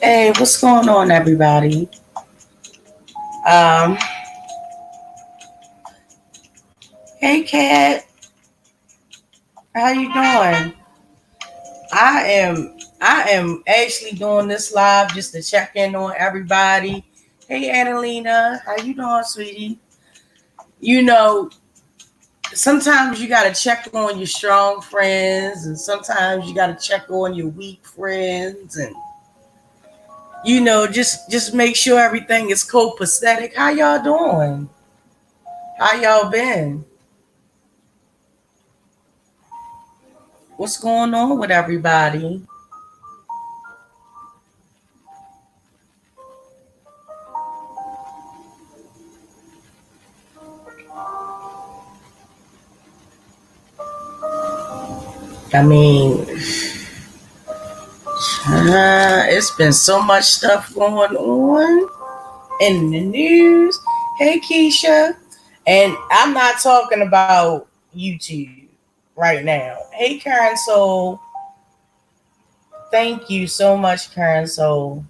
Hey, what's going on, everybody? Um, hey, Kat, how you doing? I am actually doing this live just to check in on everybody. Hey, Annalena, how you doing, sweetie? You know, sometimes you gotta check on your strong friends, and sometimes you gotta check on your weak friends, and just make sure everything is copacetic. How y'all doing? How y'all been? What's going on with everybody? I mean, it's been so much stuff going on in the news. Hey, Keisha. And I'm not talking about YouTube right now. Hey, Karen Soul. Thank you so much, Karen Soul.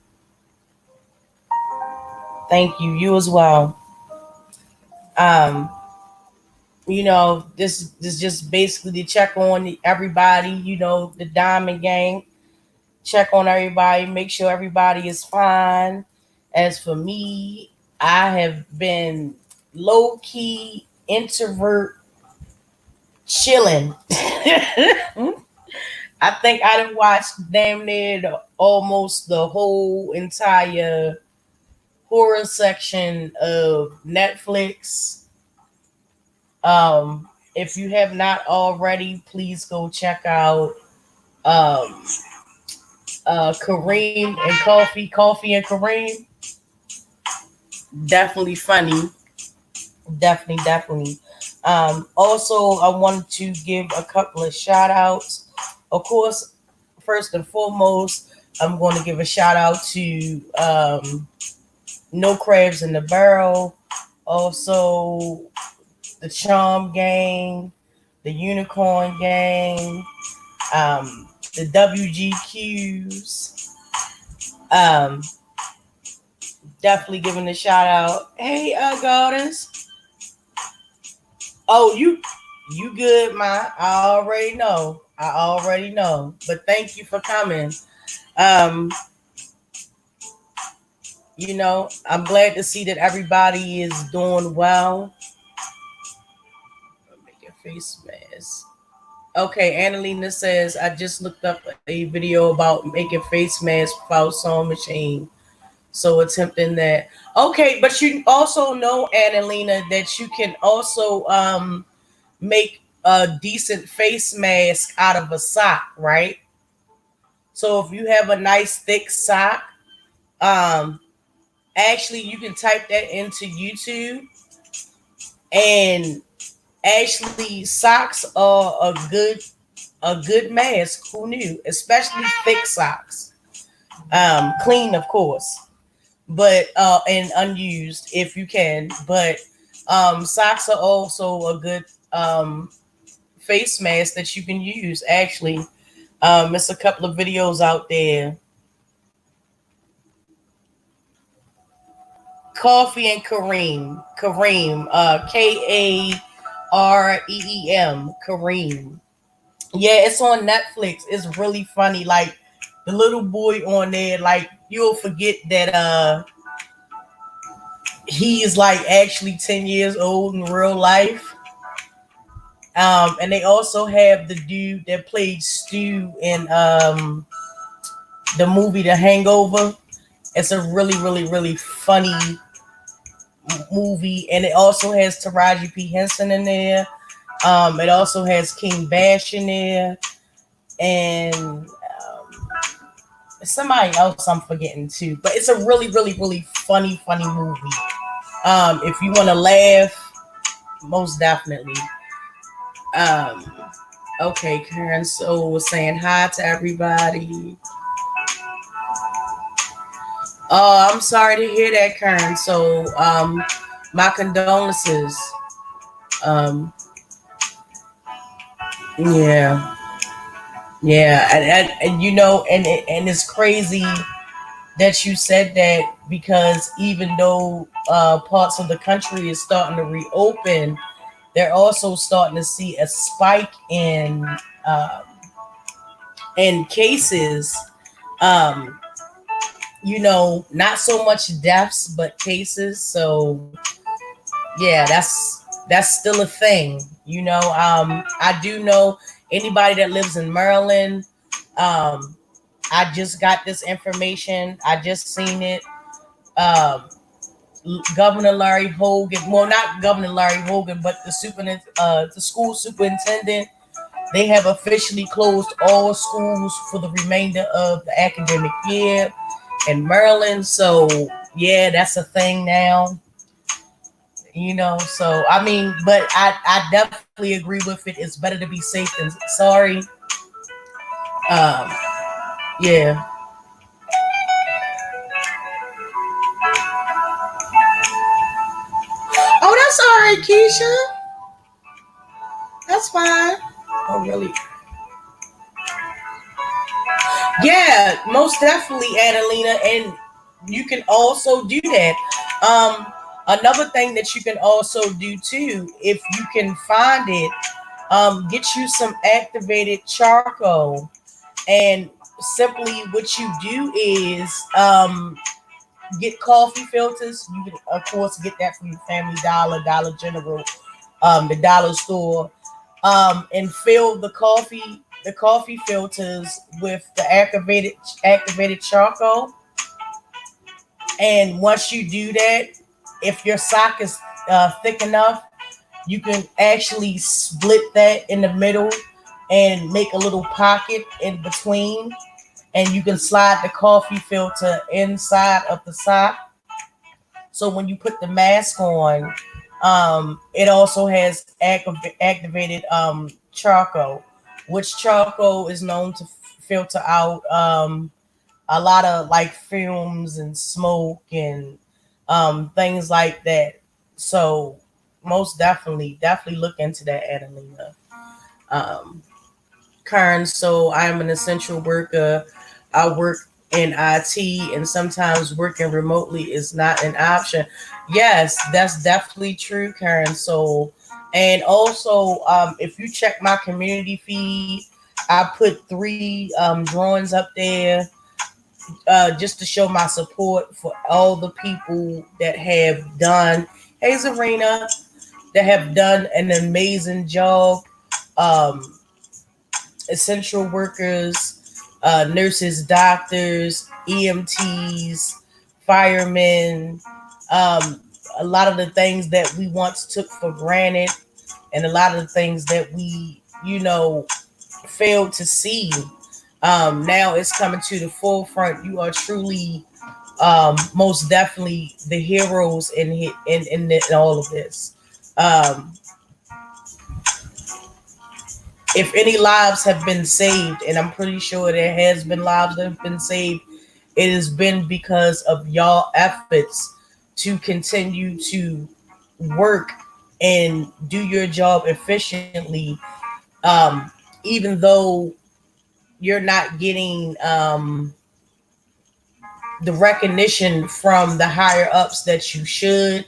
Thank you. You as well. Um, this just basically to check on everybody, the Diamond Gang. Check on everybody, make sure everybody is fine. As for me, I have been low key introvert chilling. I think I done watched damn near almost the whole entire horror section of Netflix. If you have not already, please go check out um, Kareem and Coffee and Kareem. Definitely funny. Definitely. Also, I wanted to give a couple of shout outs. Of course, first and foremost, I'm going to give a shout out to No Crabs in the Barrel. Also, the Charm Gang, the Unicorn Gang, the WGQs. Um, Definitely giving a shout out. Hey, Goddess. Oh, you good, ma? I already know. But thank you for coming. Um, I'm glad to see that everybody is doing well. Make your face mask. Okay, Annalena says I just looked up a video about making face masks without sewing machine. So attempting that. Okay, but you also know, Annalena, that you can also make a decent face mask out of a sock, right? So if you have a nice thick sock, um, actually you can type that into YouTube, and actually socks are a good mask. Who knew? Especially thick socks. Clean, of course, but and unused if you can. But socks are also a good face mask that you can use. Actually, it's a couple of videos out there. Coffee and Kareem, Kareem, Kareem. Yeah, it's on Netflix. It's really funny. Like the little boy on there, like you'll forget that he is like actually 10 years old in real life. And they also have the dude that played Stu in the movie The Hangover. It's a really, really, really funny movie, and it also has Taraji P. Henson in there. It also has King Bash in there. and somebody else I'm forgetting too. But it's a really, really, really funny movie. If you want to laugh, most definitely. Um, okay, Karen So was saying hi to everybody. I'm sorry to hear that, Karen. So, my condolences. Um, yeah, yeah, and you know, and it's crazy that you said that because even though parts of the country is starting to reopen, they're also starting to see a spike um, in cases. Um, you know, not so much deaths, but cases. So yeah, that's still a thing. You know, I do know anybody that lives in Maryland. Um, I just got this information. I just seen it. Um, Governor Larry Hogan, well, not Governor Larry Hogan, but the school superintendent. They have officially closed all schools for the remainder of the academic year in Maryland. So yeah, that's a thing now. You know, so I mean, but I definitely agree with it. It's better to be safe than sorry. Um, yeah. Oh, that's all right, Keisha. That's fine. Oh, really? Yeah, most definitely, Adelina, and you can also do that. Another thing that you can also do too, if you can find it, get you some activated charcoal, and simply what you do is get coffee filters. You can, of course, get that from Family Dollar, Dollar General, the dollar store, and fill the coffee filters with the activated charcoal. And once you do that, if your sock is thick enough, you can actually split that in the middle and make a little pocket in between, and you can slide the coffee filter inside of the sock. So when you put the mask on, it also has activated charcoal, which charcoal is known to filter out a lot of like fumes and smoke and things like that. So most definitely look into that, Adelina. Um, Karen, so I'm an essential worker. I work in IT, and sometimes working remotely is not an option. Yes, that's definitely true, Karen. So, and also, if you check my community feed, I put three drawings up there just to show my support for all the people that have done. Hey, Zarina, that have done an amazing job. Um, Essential workers, nurses, doctors, EMTs, firemen, um, a lot of the things that we once took for granted, and a lot of the things that we, you know, failed to see. Now it's coming to the forefront. You are truly, most definitely, the heroes in all of this. Um, if any lives have been saved, and I'm pretty sure there has been lives that have been saved, it has been because of y'all efforts to continue to work and do your job efficiently, um, even though you're not getting the recognition from the higher ups that you should.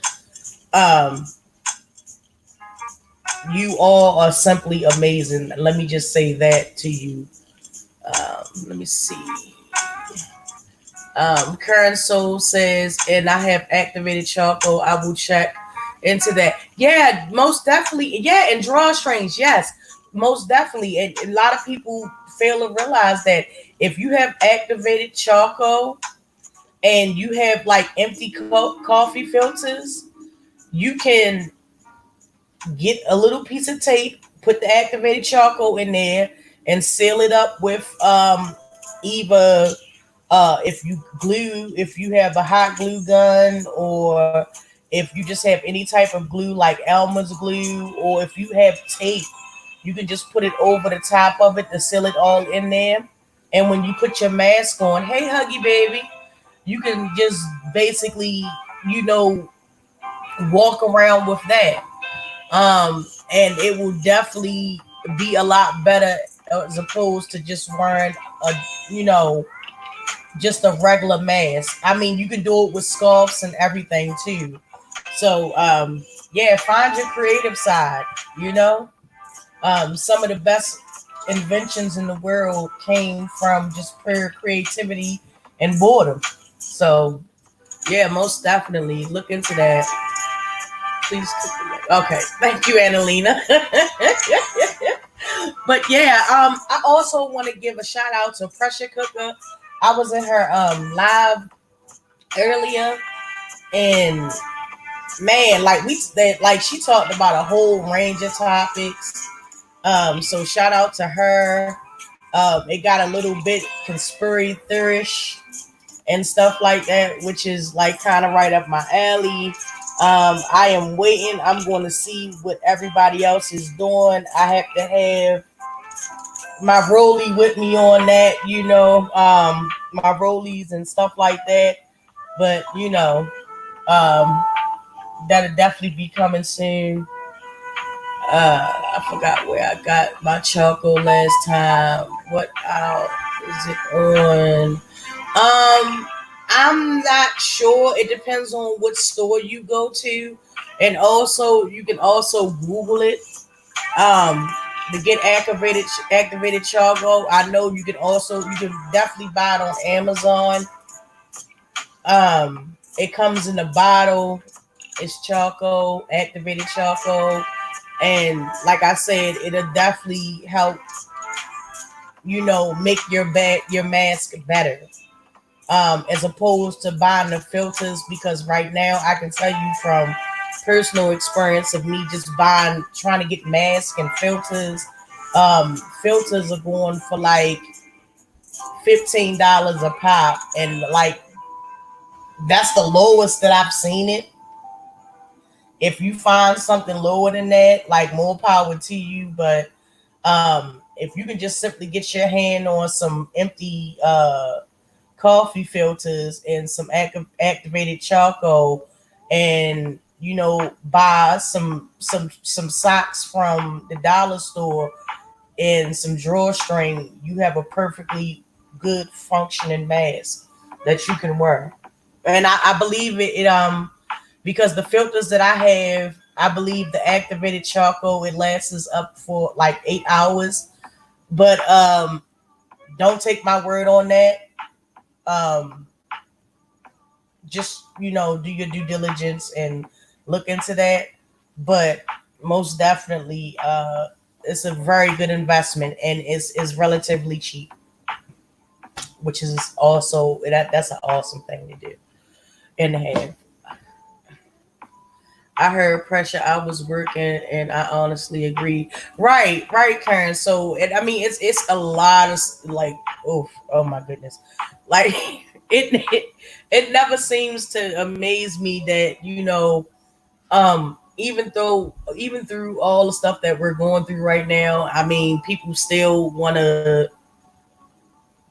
Um, you all are simply amazing. Let me just say that to you. Let me see. Current Soul says, and I have activated charcoal. I will check into that. Yeah, most definitely. Yeah, and drawstrings. Yes, most definitely. And a lot of people fail to realize that if you have activated charcoal and you have like empty coffee filters, you can get a little piece of tape, put the activated charcoal in there, and seal it up with either if you have a hot glue gun, or if you just have any type of glue like Elmer's glue, or if you have tape, you can just put it over the top of it to seal it all in there. And when you put your mask on, hey Huggy baby, you can just basically, you know, walk around with that. And it will definitely be a lot better as opposed to just wearing a, you know, just a regular mask. I mean, you can do it with scarves and everything too. So, yeah, find your creative side. You know, some of the best inventions in the world came from just pure creativity and boredom. So, yeah, most definitely look into that. Please. Okay, thank you, Annalena. But yeah, I also want to give a shout out to Pressure Cooker. I was in her live earlier, and man, like like she talked about a whole range of topics. So shout out to her. It got a little bit conspiracy theorish and stuff like that, which is like kind of right up my alley. I am waiting. I'm going to see what everybody else is doing. I have to have my rollie with me on that, you know, my rollies and stuff like that. But you know, um, that'll definitely be coming soon. I forgot where I got my choco last time. What out is it on? I'm not sure. It depends on what store you go to, and also you can also Google it. Um, to get activated charcoal. I know you can definitely buy it on Amazon. It comes in a bottle. It's charcoal, activated charcoal, and like I said, it'll definitely help, you know, make your mask better. As opposed to buying the filters, because right now I can tell you from personal experience of me just buying trying to get masks and filters. Filters are going for like $15 a pop, and like that's the lowest that I've seen it. If you find something lower than that, like more power to you. But if you can just simply get your hand on some empty coffee filters and some activated charcoal, and you know, buy some socks from the dollar store and some drawstring, you have a perfectly good functioning mask that you can wear. And I believe it because the filters that I have, I believe the activated charcoal, it lasts us up for like 8 hours. But don't take my word on that. Um, just, you know, do your due diligence and look into that. But most definitely, it's a very good investment, and it's relatively cheap, which is also that's an awesome thing to do and to have. I heard pressure. I was working, and I honestly agree. Right, right, Karen. So, I mean, it's a lot of like, oh my goodness, like it never seems to amaze me that, you know, even through all the stuff that we're going through right now, I mean, people still want to,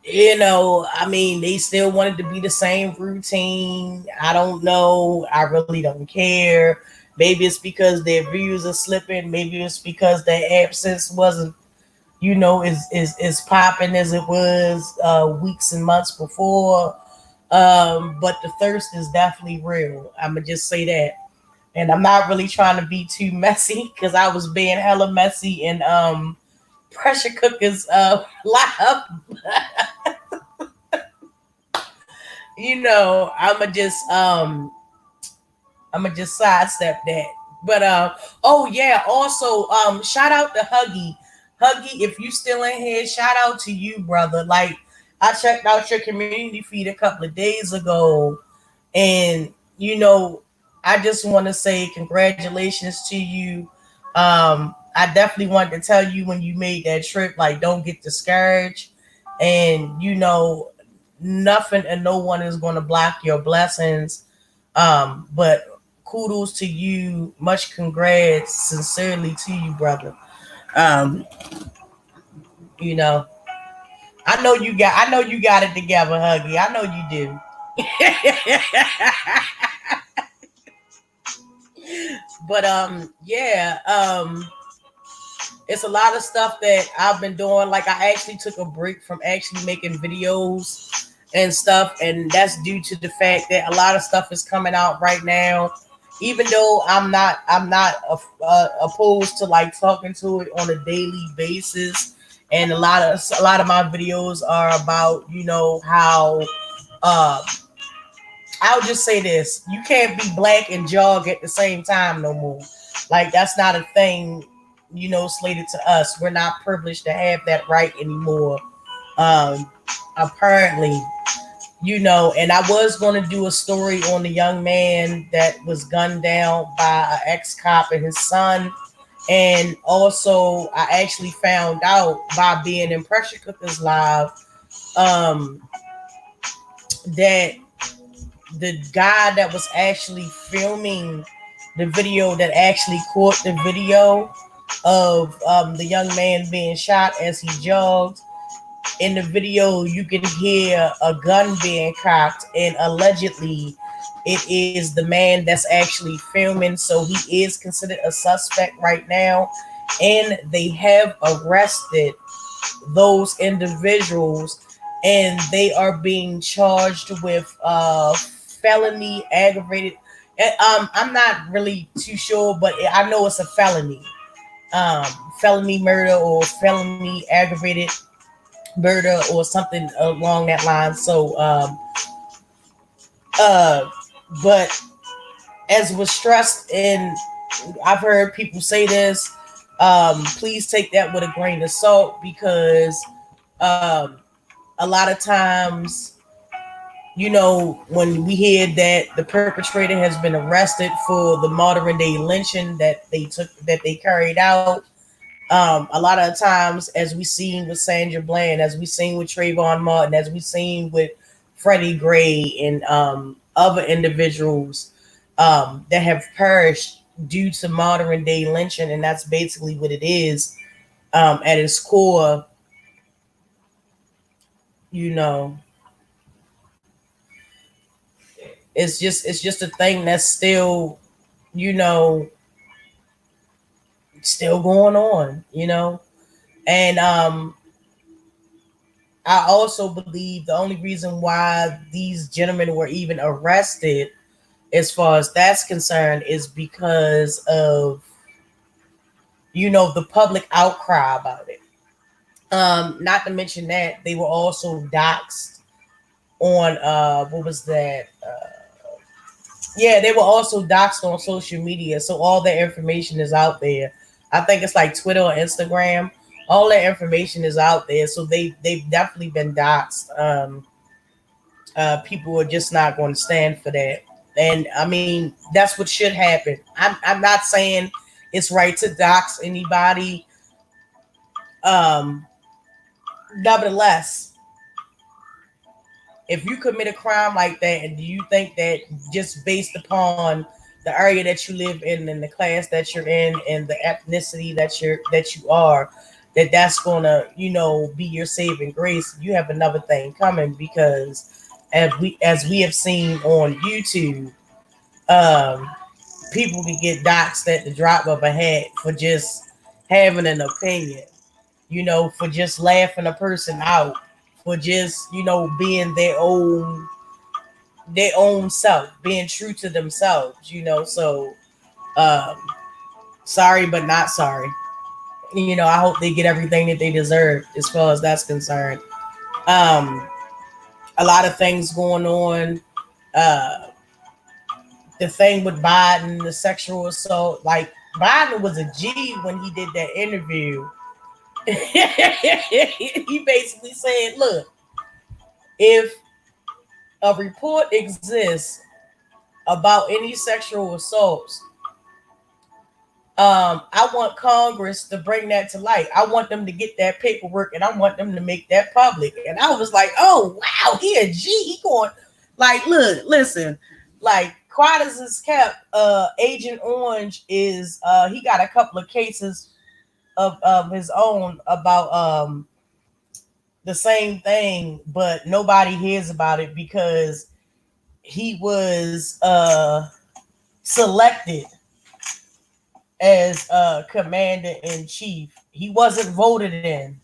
you know, I mean, they still wanted to be the same routine. I don't know. I really don't care. Maybe it's because their views are slipping. Maybe it's because their absence wasn't, you know, is popping as it was weeks and months before. But the thirst is definitely real. I'm gonna just say that. And I'm not really trying to be too messy because I was being hella messy in pressure cookers live. You know, I'ma just sidestep that. But oh yeah, also shout out to Huggy. Huggy, if you still in here, shout out to you, brother. Like, I checked out your community feed a couple of days ago, and you know, I just want to say congratulations to you. I definitely wanted to tell you when you made that trip, like, don't get discouraged. And, nothing and no one is going to block your blessings. But kudos to you. Much congrats, sincerely to you, brother. Um, you know, I know you got it together, Huggy. I know you do. But yeah, it's a lot of stuff that I've been doing. Like, I actually took a break from actually making videos and stuff, and that's due to the fact that a lot of stuff is coming out right now. Even though I'm not opposed to like talking to it on a daily basis, and a lot of my videos are about how uh, I'll just say this: you can't be black and jog at the same time no more. Like, that's not a thing, slated to us. We're not privileged to have that right anymore. Um, Apparently, and I was going to do a story on the young man that was gunned down by an ex-cop and his son. And also, I actually found out by being in Pressure Cookers Live, um, that the guy that was actually filming the video, that actually caught the video of the young man being shot as he jogged. In the video, you can hear a gun being cocked, and allegedly, it is the man that's actually filming. So he is considered a suspect right now, and they have arrested those individuals, and they are being charged with felony aggravated. I'm not really too sure, but I know it's a felony, um, felony murder or felony aggravated murder or something along that line. So, uh, but as was stressed, and I've heard people say this, please take that with a grain of salt, because um, a lot of times, when we hear that the perpetrator has been arrested for the modern day lynching that they carried out, a lot of times, as we seen with Sandra Bland, as we seen with Trayvon Martin, as we seen with Freddie Gray, and other individuals that have perished due to modern day lynching, and that's basically what it is. At its core, you know, it's just a thing that's still, you know, still going on, and I also believe the only reason why these gentlemen were even arrested, as far as that's concerned, is because of the public outcry about it. Not to mention that they were also doxxed on what was that? Yeah, they were also doxxed on social media, so all their information is out there. I think it's like Twitter or Instagram. All their information is out there, so they've definitely been doxxed. People are just not going to stand for that. And I mean, that's what should happen. I'm not saying it's right to dox anybody. Um, Nevertheless, if you commit a crime like that, and do you think that just based upon the area that you live in and the class that you're in and the ethnicity that you are, that's gonna be your saving grace? You have another thing coming, because as we have seen on YouTube, um, people can get doxxed at the drop of a hat for just having an opinion, for just laughing a person out, for just being their own self, being true to themselves. So, um, sorry but not sorry. I hope they get everything that they deserve as far as that's concerned. Um, a lot of things going on. Uh, the thing with Biden, the sexual assault, like, Biden was a G when he did that interview. He basically said, look, if a report exists about any sexual assaults, I want Congress to bring that to light. I want them to get that paperwork and I want them to make that public. And I was like, oh wow, he a G. He going like, look, listen, like quiet as is kept, Agent Orange is he got a couple of cases of his own about the same thing, but nobody hears about it because he was selected as commander in chief. He wasn't voted in.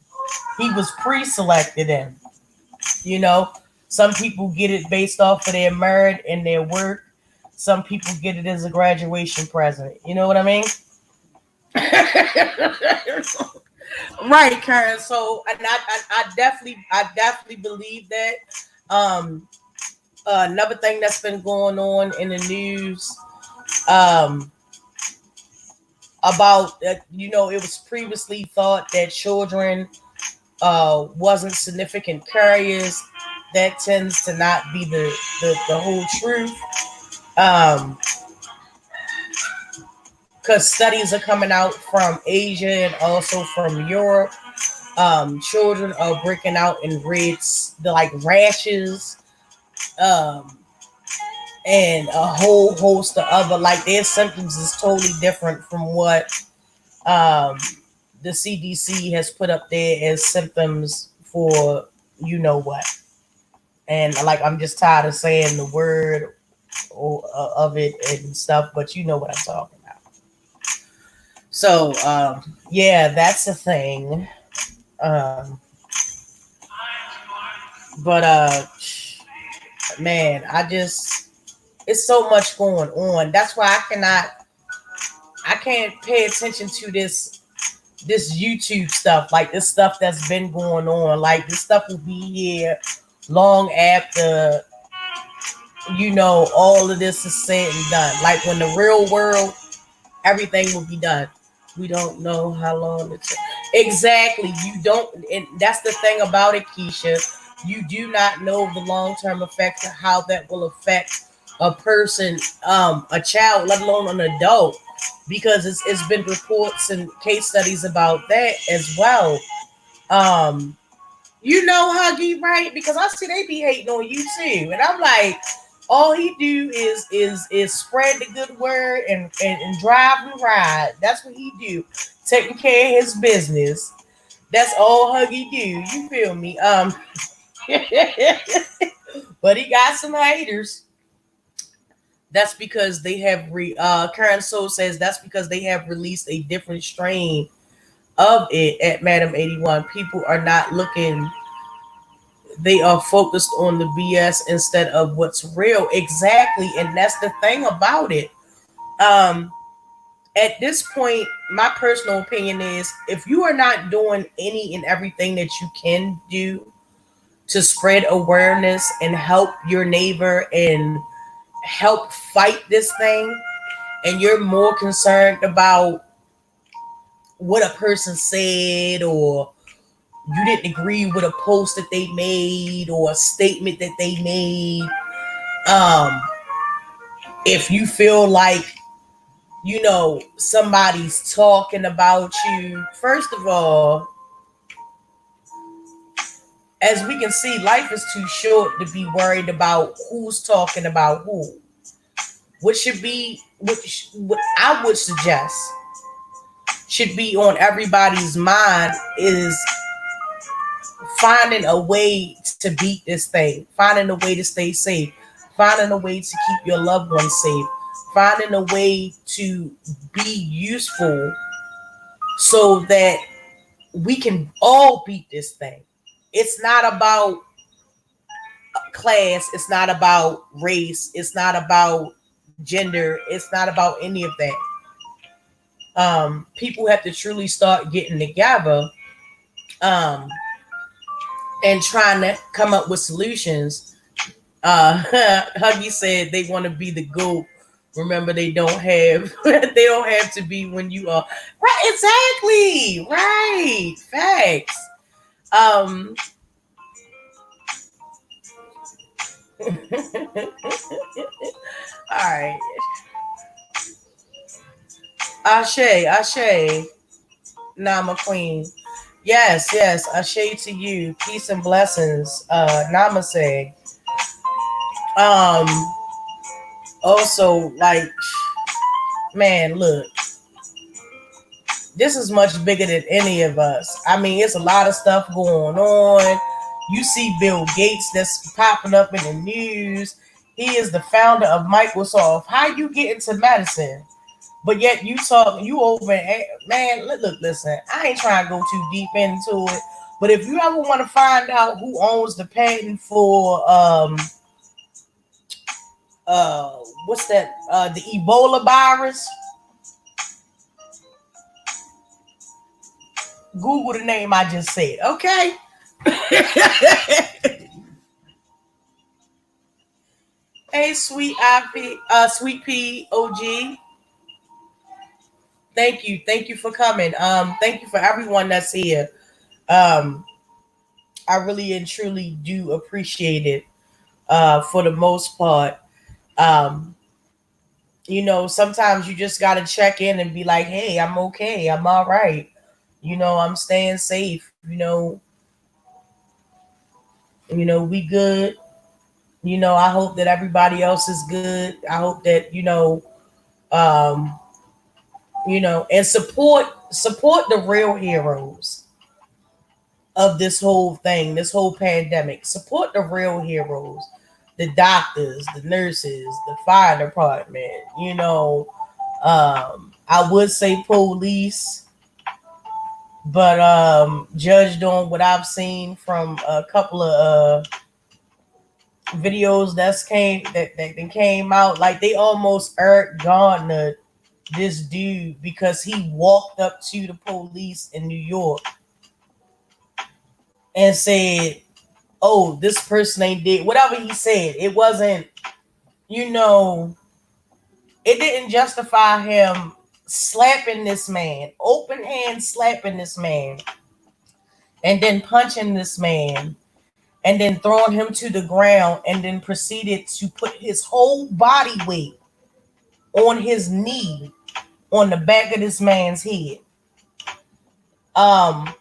He was pre-selected in. You know, some people get it based off of their merit and their work. Some people get it as a graduation present. You know what I mean? Right, Karen. So, and I definitely believe that. Um, another thing that's been going on in the news, um, about it was previously thought that children wasn't significant carriers. That tends to not be the whole truth. Um, because studies are coming out from Asia and also from Europe. Children are breaking out in reds, the like rashes, um, and a whole host of other like their symptoms is totally different from what um, the CDC has put up there as symptoms for you know what. And like I'm just tired of saying the word of it and stuff, but you know what I'm talking about. So yeah, that's a thing. Um, but man, I just it's so much going on. That's why I can't pay attention to this YouTube stuff, like this stuff that's been going on. Like this stuff will be here long after all of this is said and done. Like when the real world, everything will be done. We don't know how long it's exactly. You don't, and that's the thing about it, Keisha. You do not know the long term effects of how that will affect a person, a child, let alone an adult, because it's been reports and case studies about that as well. Um, Huggy, right? Because I see they be hating on you too, and I'm like, all he do is spread the good word and drive and ride. That's what he do, taking care of his business. That's all Huggy do. You feel me? But he got some haters. That's because they have Karen Soul says that's because they have released a different strain of it at Madam 81. People are not looking, they are focused on the BS instead of what's real. Exactly. And that's the thing about it. Um, at this point, my personal opinion is if you are not doing any and everything that you can do to spread awareness and help your neighbor and help fight this thing, and you're more concerned about what a person said or you didn't agree with a post that they made or a statement that they made, um if you feel like somebody's talking about you, first of all, as we can see, life is too short to be worried about who's talking about who. What should be what I would suggest should be on everybody's mind is finding a way to beat this thing, finding a way to stay safe, finding a way to keep your loved ones safe, finding a way to be useful so that we can all beat this thing. It's not about class, it's not about race, it's not about gender, it's not about any of that. People have to truly start getting together, um, and trying to come up with solutions. Huggy said they want to be the GOAT. Remember, they don't have they don't have to be when you are right. Exactly right. Facts. Um, all right. Ashe. Nama Queen. Yes, Ashe to you. Peace and blessings. Namaste. Um, also, like, man, look, this is much bigger than any of us. I mean, it's a lot of stuff going on. You see Bill Gates that's popping up in the news. He is the founder of Microsoft. How you get into medicine? But yet you over, man, look, listen, I ain't trying to go too deep into it. But if you ever want to find out who owns the patent for what's that? The Ebola virus, Google the name I just said, okay? Hey, Sweet Pea OG. Thank you for coming. Thank you for everyone that's here. Um, I really and truly do appreciate it. For the most part, um, sometimes you just gotta check in and be like, "Hey, I'm okay. I'm all right. I'm staying safe. We good. I hope that everybody else is good. I hope that um, and support the real heroes of this whole thing, this whole pandemic. Support the real heroes, the doctors, the nurses, the fire department. I would say police, but judged on what I've seen from a couple of videos that came out, like they almost Eric Gardner this dude because he walked up to the police in New York and said, "Oh, this person ain't did whatever he said." It wasn't, it didn't justify him slapping this man, open hand slapping this man, and then punching this man, and then throwing him to the ground, and then proceeded to put his whole body weight on his knee on the back of this man's head. Um,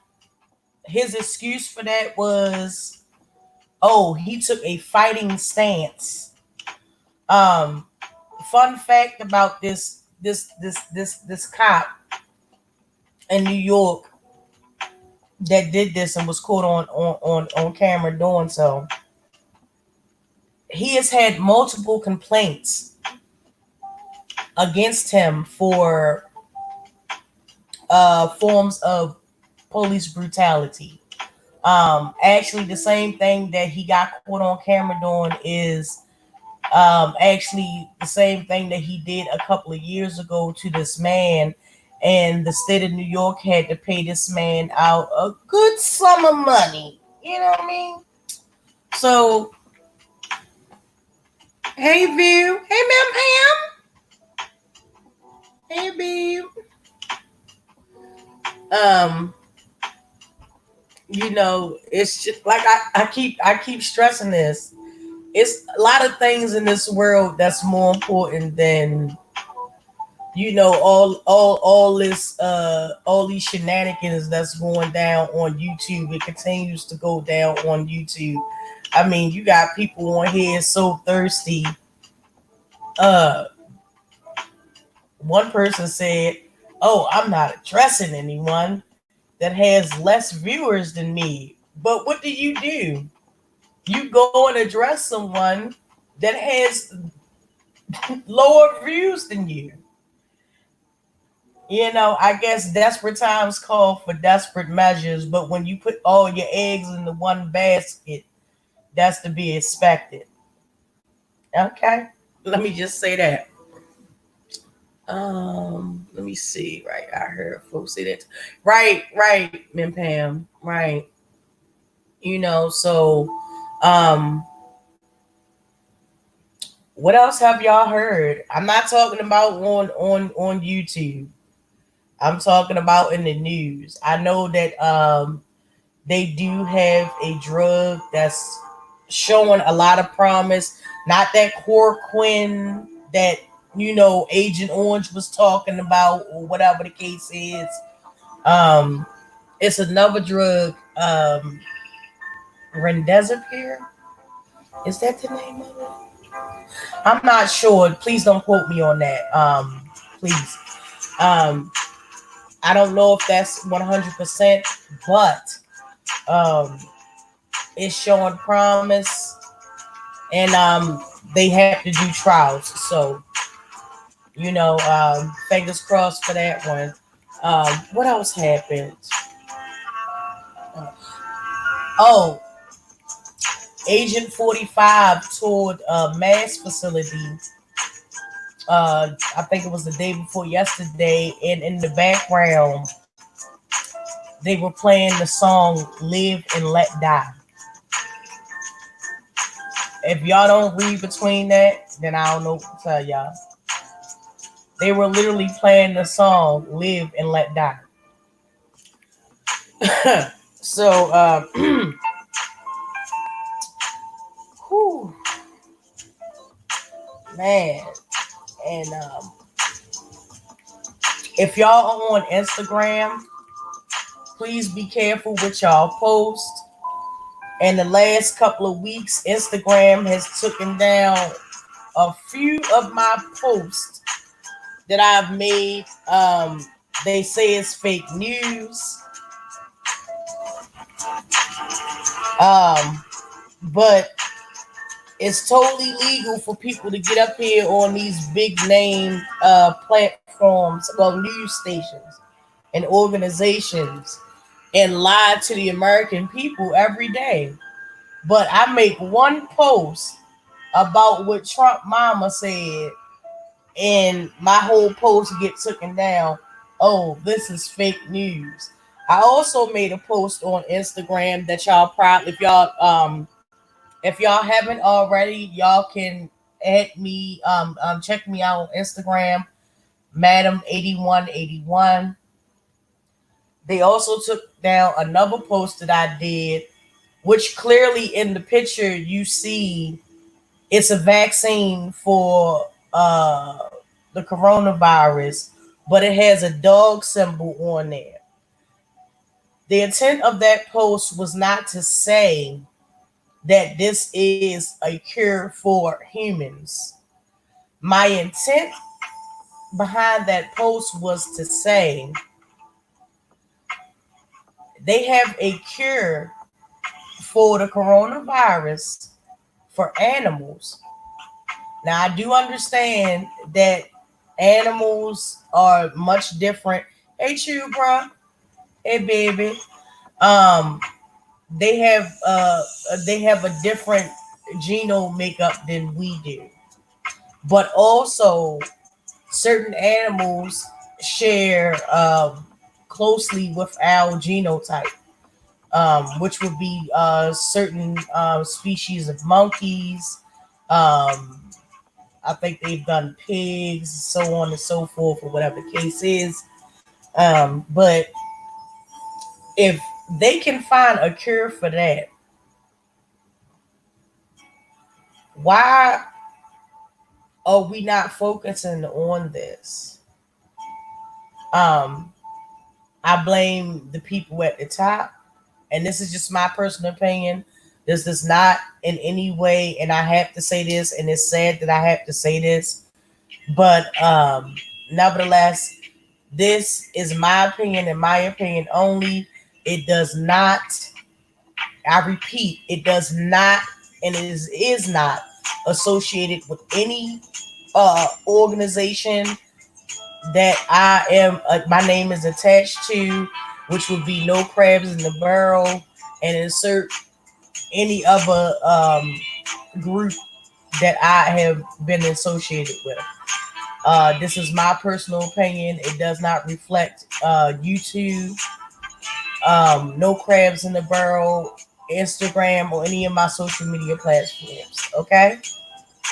his excuse for that was, oh, he took a fighting stance. Um, Fun fact about this cop in New York that did this and was caught on camera doing so. He has had multiple complaints against him for forms of police brutality. Actually, the same thing that he got caught on camera doing is actually the same thing that he did a couple of years ago to this man, and the state of New York had to pay this man out a good sum of money. You know what I mean? So, hey, View. Hey, Ma'am Pam. Hey, View. It's just like I keep stressing this. It's a lot of things in this world that's more important than all these shenanigans that's going down on YouTube. It continues to go down on YouTube. I mean, you got people on here so thirsty. One person said, "Oh, I'm not addressing anyone that has less viewers than me." But what do? You go and address someone that has lower views than you. I guess desperate times call for desperate measures, but when you put all your eggs into one basket, that's to be expected. Okay, let me just say that. Let me see. Right, I heard folks say that. Right, Min Pam. Right. So, what else have y'all heard? I'm not talking about on YouTube. I'm talking about in the news. I know that they do have a drug that's showing a lot of promise. Not that chloroquine that Agent Orange was talking about, or whatever the case is. Um, it's another drug, Remdesivir. Is that the name of it? I'm not sure. Please don't quote me on that. Please. Um, I don't know if that's 100%, but um, it's showing promise, and they have to do trials. So fingers crossed for that one. What else happened? Oh, Agent 45 toured a mass facility. I think it was the day before yesterday, and in the background, they were playing the song "Live and Let Die." If y'all don't read between that, then I don't know what to tell y'all. They were literally playing the song "Live and Let Die." So, whew, man, and if y'all are on Instagram, please be careful with y'all post. In the last couple of weeks, Instagram has taken down a few of my posts that I've made. They say it's fake news. But it's totally legal for people to get up here on these big name platforms, well, news stations and organizations, and lie to the American people every day. But I make one post about what Trump mama said, and my whole post get taken down. Oh, this is fake news. I also made a post on Instagram that y'all probably, if y'all haven't already, y'all can add me, check me out on Instagram, Madam8181. They also took down another post that I did, which clearly in the picture you see it's a vaccine for the coronavirus, but it has a dog symbol on there. The intent of that post was not to say that this is a cure for humans. My intent behind that post was to say they have a cure for the coronavirus for animals. Now, I do understand that animals are much different. Hey, Chew, bro. Hey, baby. Um, they have a different genome makeup than we do, but also certain animals share closely with our genotype, which would be certain species of monkeys. Um, I think they've done pigs, so on and so forth, or whatever the case is. But if they can find a cure for that, why are we not focusing on this? Um, I blame the people at the top, and this is just my personal opinion. This does not in any way, and I have to say this, and it's sad that I have to say this, but nevertheless, this is my opinion and my opinion only. It does not, I repeat, it does not, and it is not associated with any organization that I am, my name is attached to, which would be No Crabs in the Barrel, and insert any other group that I have been associated with. This is my personal opinion. It does not reflect YouTube, No Crabs in the Barrel, Instagram, or any of my social media platforms. Okay?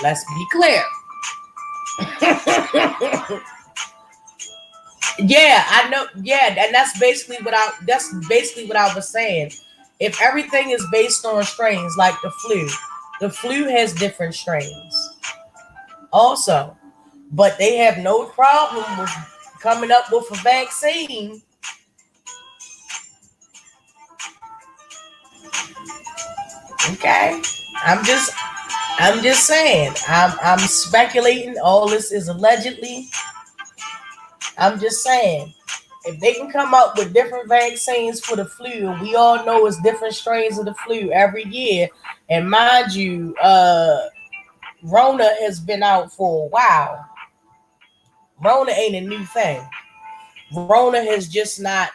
Let's be clear. Yeah, I know. Yeah, and that's basically what I was saying. If everything is based on strains like the flu has different strains. Also, but they have no problem with coming up with a vaccine. Okay, I'm just I'm just saying. I'm speculating. All this is allegedly. I'm just saying. If they can come up with different vaccines for the flu, we all know it's different strains of the flu every year. And mind you, Rona has been out for a while. Rona ain't a new thing. Rona has just not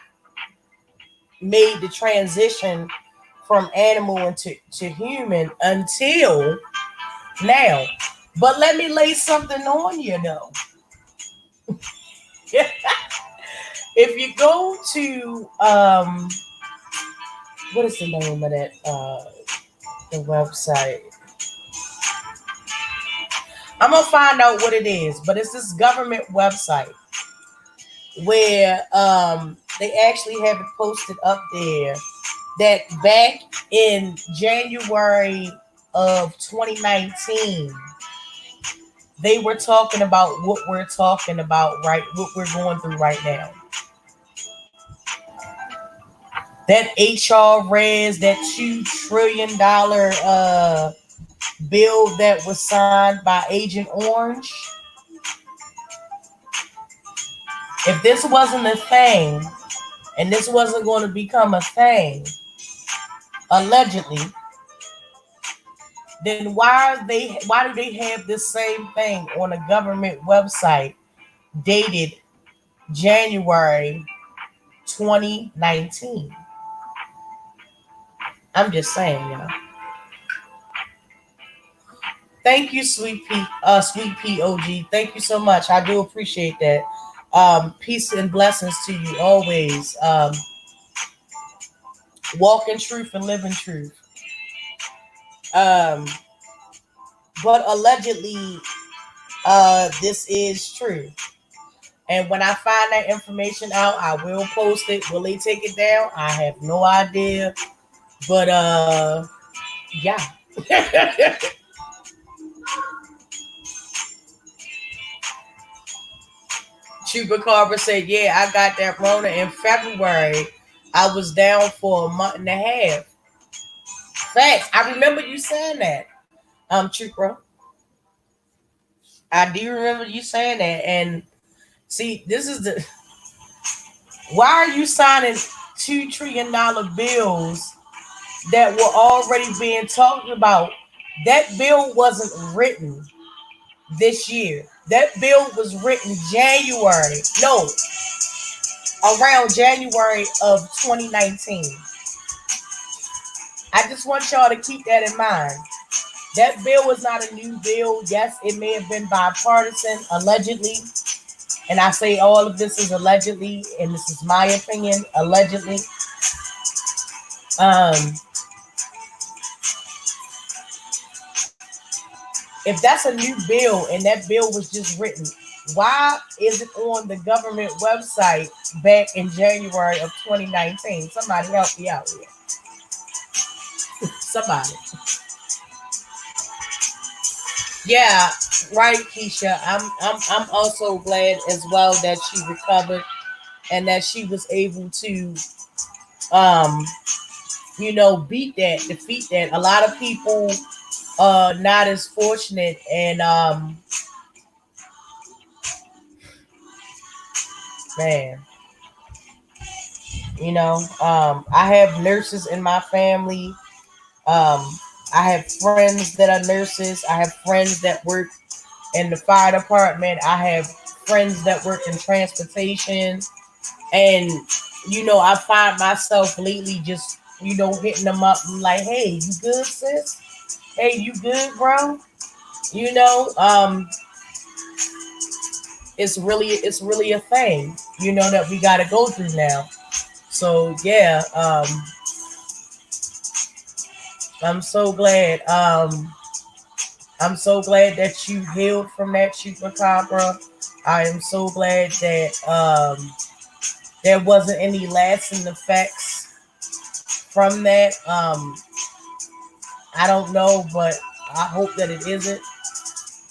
made the transition from animal into to human until now. But let me lay something on you though. If you go to what is the name of that the website? I'm gonna find out what it is, but it's this government website where they actually have it posted up there that back in January of 2019 they were talking about what we're talking about, right? What we're going through right now. That HR Res, that $2 trillion bill that was signed by Agent Orange. If this wasn't a thing, and this wasn't going to become a thing, allegedly, then why do they have this same thing on a government website dated January 2019? I'm just saying, y'all. Thank you, Sweet POG. Thank you so much. I do appreciate that. Peace and blessings to you always. Walk in truth and live in truth. Um, but allegedly, this is true. And when I find that information out, I will post it. Will they take it down? I have no idea. But yeah. Chupacabra said, yeah, I got that Rona in February. I was down for a month and a half. Facts. I remember you saying that, Chupra. I do remember you saying that. And see, this is the why are you signing $2 trillion bills that were already being talked about? That bill wasn't written this year. That bill was written January. No, around January of 2019. I just want y'all to keep that in mind. That bill was not a new bill. Yes, it may have been bipartisan, allegedly. And I say all of this is allegedly, and this is my opinion, allegedly. If that's a new bill and that bill was just written, why is it on the government website back in January of 2019? Somebody help me out here. Somebody. Yeah, right, Keisha. I'm also glad as well that she recovered and that she was able to defeat that. A lot of people not as fortunate, and man, I have nurses in my family. I have friends that are nurses. I have friends that work in the fire department. I have friends that work in transportation. And, I find myself lately just, hitting them up and like, hey, you good, sis? Hey, you good, bro? You know, um, it's really a thing, that we gotta go through now. So yeah, I'm so glad. I'm so glad that you healed from that chupacabra. I am so glad that there wasn't any lasting effects from that. I don't know, but I hope that it isn't.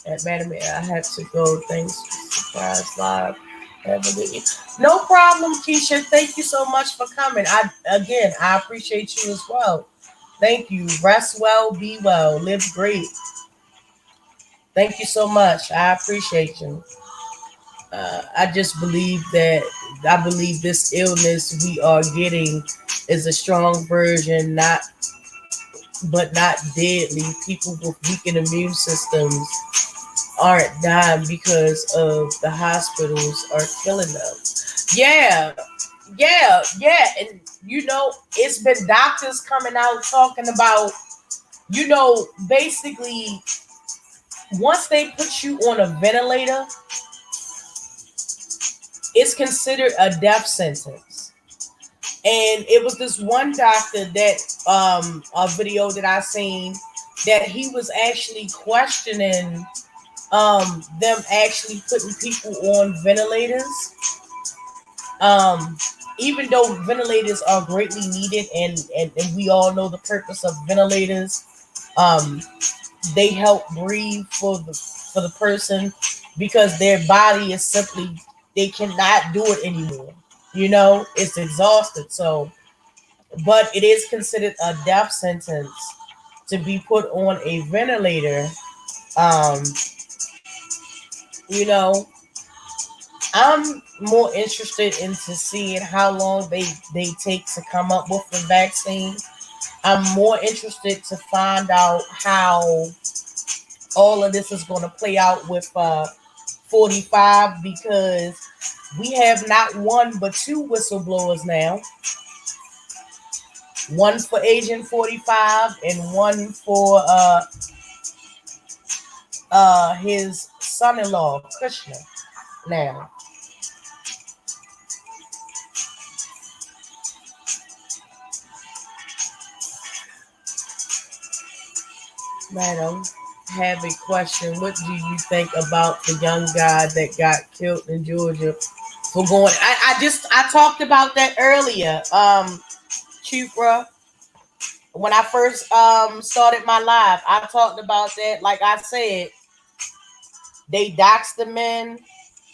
At Madam, I had to go. Thanks, surprise live. Have a good No problem, Keisha. Thank you so much for coming. I appreciate you as well. Thank you. Rest well, be well, live great. Thank you so much. I appreciate you. I just believe that I believe this illness we are getting is a strong version, not but not deadly. People with weakened immune systems aren't dying because of the hospitals are killing them. Yeah, yeah. And it's been doctors coming out talking about, basically once they put you on a ventilator, it's considered a death sentence. And it was this one doctor that a video that I seen that he was actually questioning them actually putting people on ventilators. Um, Even though ventilators are greatly needed, and we all know the purpose of ventilators, um, they help breathe for the person because their body is simply they cannot do it anymore. It's exhausted. So, but it is considered a death sentence to be put on a ventilator. Um, you know, I'm more interested into seeing how long they take to come up with the vaccine. I'm more interested to find out how all of this is going to play out with 45, because we have not one but two whistleblowers now. One for Agent 45 and one for his son-in-law, Krishna. Now, madam, have a question. What do you think about the young guy that got killed in Georgia for going? I talked about that earlier. Chupra, when I first started my live, I talked about that. Like I said, they doxed the men.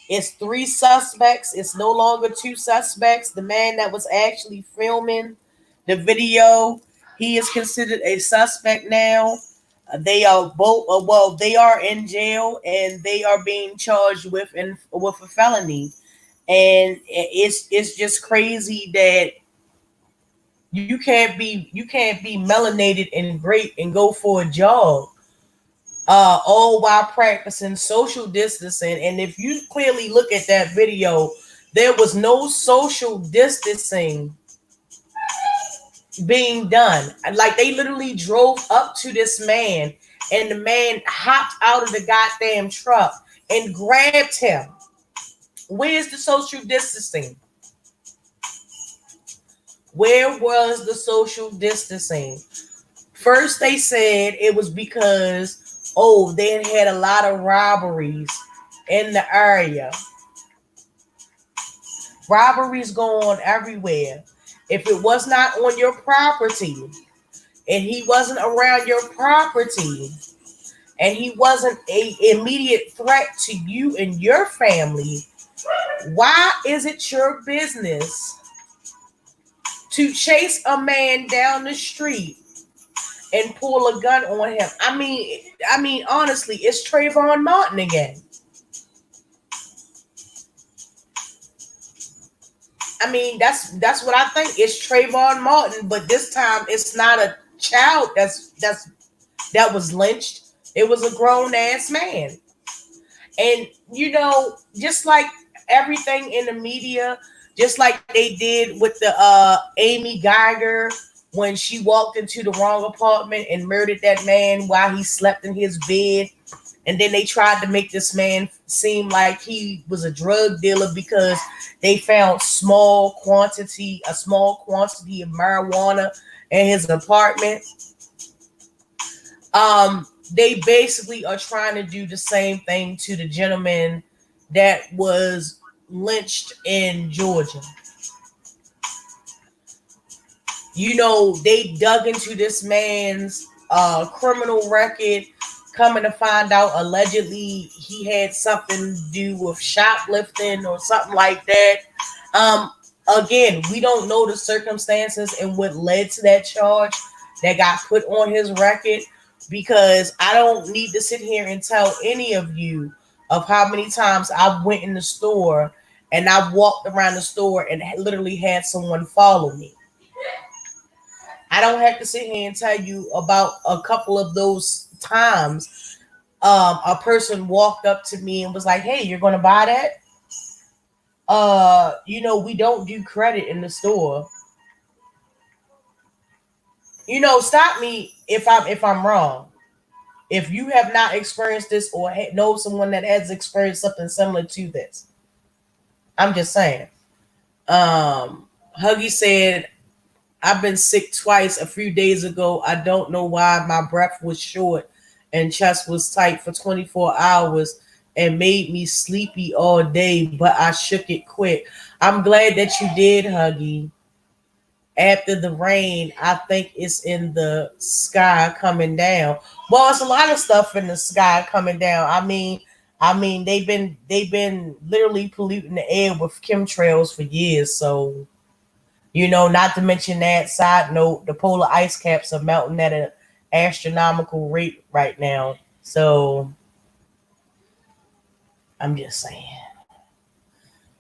It's three suspects. It's no longer two suspects. The man that was actually filming the video, he is considered a suspect now. They are both. Well, they are in jail and they are being charged with a felony. And it's just crazy that you can't be melanated and great and go for a jog, all while practicing social distancing. And if you clearly look at that video, there was no social distancing being done. Like, they literally drove up to this man, and the man hopped out of the goddamn truck and grabbed him. Where's the social distancing? Where was the social distancing? First, they said it was because, they had a lot of robberies in the area. Robberies go on everywhere. If it was not on your property, and he wasn't around your property, and he wasn't an immediate threat to you and your family, why is it your business to chase a man down the street and pull a gun on him? I mean, honestly, it's Trayvon Martin again. I mean, that's what I think. It's Trayvon Martin, but this time it's not a child that was lynched. It was a grown ass man. And just like everything in the media, just like they did with the Amy Geiger when she walked into the wrong apartment and murdered that man while he slept in his bed. And then they tried to make this man seem like he was a drug dealer because they found a small quantity of marijuana in his apartment. They basically are trying to do the same thing to the gentleman that was lynched in Georgia. They dug into this man's criminal record, Coming to find out, allegedly he had something to do with shoplifting or something like that. Um, Again, we don't know the circumstances and what led to that charge that got put on his record, because I don't need to sit here and tell any of you of how many times I went in the store and I walked around the store and literally had someone follow me. I don't have to sit here and tell you about a couple of those times. A person walked up to me and was like, "Hey, you're gonna buy that?" We don't do credit in the store. Stop me if I'm wrong. If you have not experienced this or know someone that has experienced something similar to this, I'm just saying. Huggy said, "I've been sick twice. A few days ago, I don't know why my breath was short and chest was tight for 24 hours and made me sleepy all day, but I shook it quick." I'm glad that you did, Huggy. After the rain, I think it's in the sky coming down. Well, it's a lot of stuff in the sky coming down. I mean, they've been literally polluting the air with chemtrails for years. So, not to mention that side note, the polar ice caps are melting at an astronomical rate right now. So, I'm just saying.